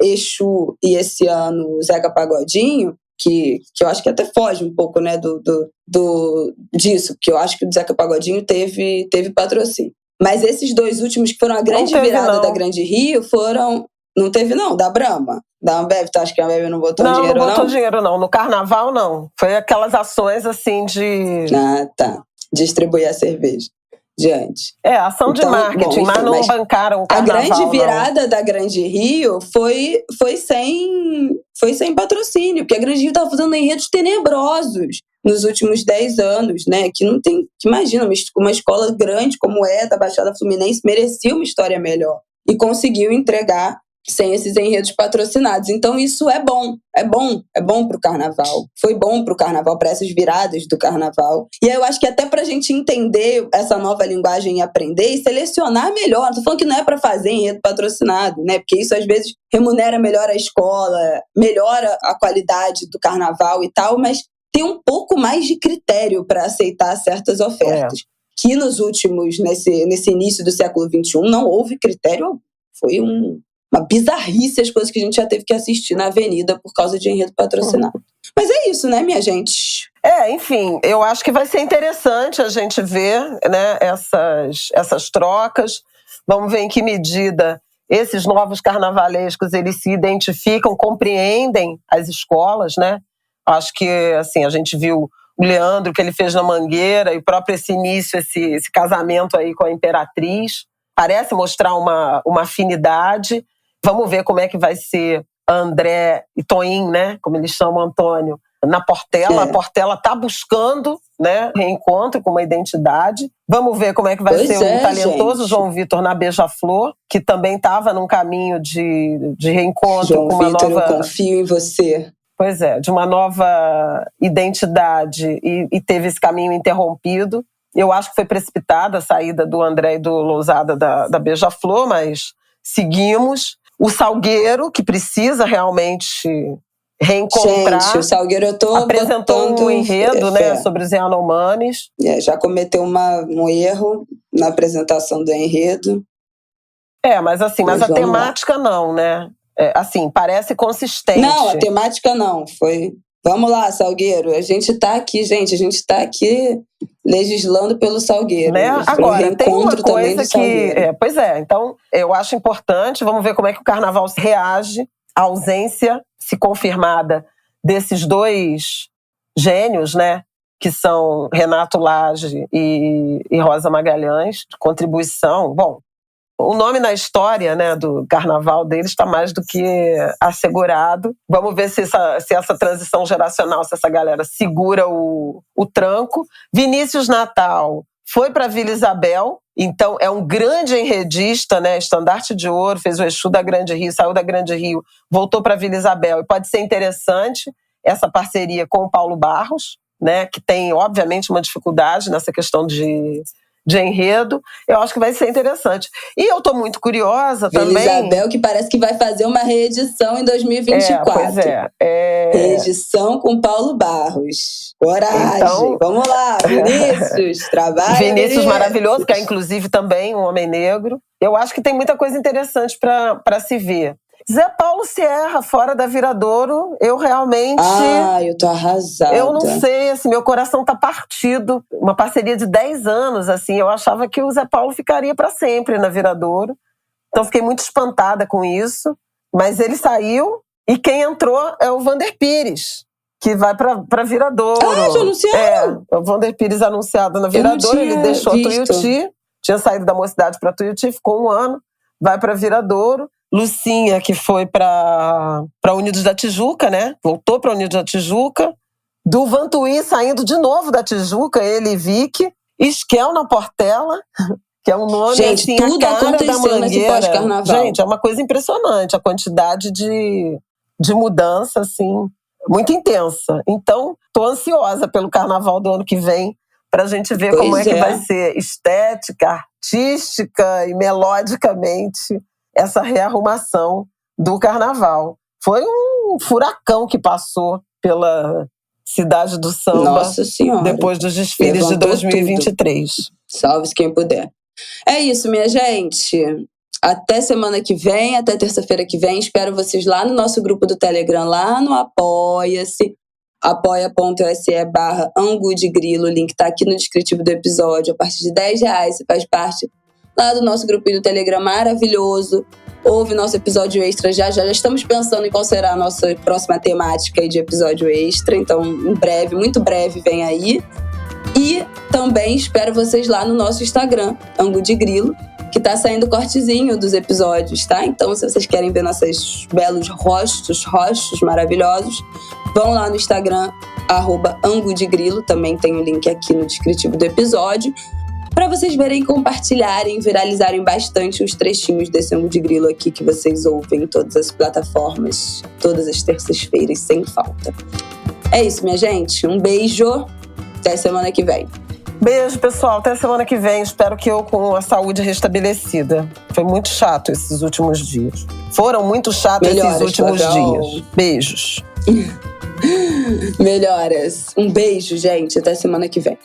Exu e esse ano Zeca Pagodinho, que eu acho que até foge um pouco, né, disso, porque eu acho que o Zeca Pagodinho teve patrocínio. Mas esses dois últimos, que foram a grande virada da Grande Rio, foram... Não teve, não, da Brahma. Da Ambev, tu acha que a Ambev não botou dinheiro, não? Não botou dinheiro, não. No carnaval, não. Foi aquelas ações, assim, de... Ah, tá. Distribuir a cerveja. Diante. Ação de marketing, bom, enfim, mas não bancaram o carnaval, a grande virada da Grande Rio foi sem patrocínio, porque a Grande Rio estava fazendo enredos tenebrosos nos últimos 10 anos, né? Que não tem... Que imagina, uma escola grande como da Baixada Fluminense merecia uma história melhor. E conseguiu entregar sem esses enredos patrocinados. Então isso é bom pro carnaval. Foi bom pro carnaval, para essas viradas do carnaval. E aí eu acho que até pra gente entender essa nova linguagem e aprender e selecionar melhor. Não tô falando que não é pra fazer enredo patrocinado, né? Porque isso às vezes remunera melhor a escola, melhora a qualidade do carnaval e tal, mas tem um pouco mais de critério para aceitar certas ofertas. Que nos últimos, nesse início do século XXI, não houve critério. Foi uma bizarrice as coisas que a gente já teve que assistir na avenida por causa de enredo patrocinado. Mas é isso, né, minha gente? Enfim, eu acho que vai ser interessante a gente ver, né, essas trocas. Vamos ver em que medida esses novos carnavalescos eles se identificam, compreendem as escolas, né? Acho que, assim, a gente viu o Leandro, que ele fez na Mangueira, e o próprio esse início, esse casamento aí com a Imperatriz. Parece mostrar uma afinidade. Vamos ver como é que vai ser André e Toim, né? Como eles chamam Antônio, na Portela. A Portela está buscando, né, reencontro com uma identidade. Vamos ver como é que vai ser o talentoso João Vitor na Beija-Flor, que também estava num caminho de reencontro João com uma Vitor, nova... eu confio em você. Pois de uma nova identidade e teve esse caminho interrompido. Eu acho que foi precipitada a saída do André e do Lousada da Beija-Flor, mas seguimos. O Salgueiro, que precisa realmente reencontrar. Gente, o Salgueiro apresentou um enredo, né, sobre os Yanomamis. Já cometeu um erro na apresentação do enredo. Mas assim, mas a temática não, né? Assim, parece consistente. Não, a temática não. Foi... Vamos lá, Salgueiro. A gente tá aqui legislando pelo Salgueiro. Né? Agora, tem uma coisa que... então, eu acho importante. Vamos ver como é que o carnaval reage à ausência, se confirmada, desses dois gênios, né? Que são Renato Lage e Rosa Magalhães, de contribuição. Bom, o nome na história, né, do carnaval deles está mais do que assegurado. Vamos ver se essa transição geracional, se essa galera segura o tranco. Vinícius Natal foi para Vila Isabel, então é um grande enredista, né, estandarte de ouro, fez o Exu da Grande Rio, saiu da Grande Rio, voltou para Vila Isabel. E pode ser interessante essa parceria com o Paulo Barros, né, que tem, obviamente, uma dificuldade nessa questão de enredo. Eu acho que vai ser interessante. E eu estou muito curiosa também... Vila Isabel, que parece que vai fazer uma reedição em 2024. Reedição com Paulo Barros. Coragem! Então, vamos lá, Vinícius, trabalho. Vinícius maravilhoso, que é inclusive também um homem negro. Eu acho que tem muita coisa interessante para se ver. Zé Paulo Sierra, fora da Viradouro, eu realmente... eu tô arrasada. Eu não sei, assim, meu coração tá partido. Uma parceria de 10 anos, assim, eu achava que o Zé Paulo ficaria para sempre na Viradouro. Então fiquei muito espantada com isso. Mas ele saiu e quem entrou é o Vander Pires, que vai para Viradouro. Já anunciaram? O Vander Pires anunciado na Viradouro, ele deixou Tuiuti, tinha saído da Mocidade para Tuiuti, ficou 1 ano, vai para Viradouro. Lucinha, que foi para Unidos da Tijuca, né? Voltou para Unidos da Tijuca. Do Vantuí saindo de novo da Tijuca, ele e Vicky. Esquel na Portela, que é um nome, gente, assim, tudo a cara da Mangueira. Pós-carnaval. Gente, é uma coisa impressionante, a quantidade de mudança, assim, muito intensa. Então, tô ansiosa pelo carnaval do ano que vem, pra gente ver como é que vai ser estética, artística e melodicamente essa rearrumação do carnaval. Foi um furacão que passou pela cidade do samba. Nossa Senhora. Depois dos desfiles de 2023. Tudo. Salve-se quem puder. É isso, minha gente. Até semana que vem, até terça-feira que vem. Espero vocês lá no nosso grupo do Telegram, lá no Apoia-se. apoia.se/Angu de Grilo. O link tá aqui no descritivo do episódio. A partir de R$10 você faz parte lá do nosso grupinho do Telegram maravilhoso. ouve nosso episódio extra já. Já estamos pensando em qual será a nossa próxima temática aí de episódio extra. Então, em breve, muito breve, vem aí. E também espero vocês lá no nosso Instagram, Angu de Grilo, que tá saindo cortezinho dos episódios, tá? Então, se vocês querem ver nossos belos rostos maravilhosos, vão lá no Instagram, @AnguDeGrilo, também tem o link aqui no descritivo do episódio, para vocês verem, compartilharem, viralizarem bastante os trechinhos desse Angu de Grilo aqui que vocês ouvem em todas as plataformas, todas as terças-feiras, sem falta. É isso, minha gente. Um beijo. Até semana que vem. Beijo, pessoal. Até semana que vem. Espero que eu com a saúde restabelecida. Foi muito chato esses últimos dias. Foram muito chatos esses últimos dias. Beijos. Melhoras. Um beijo, gente. Até semana que vem.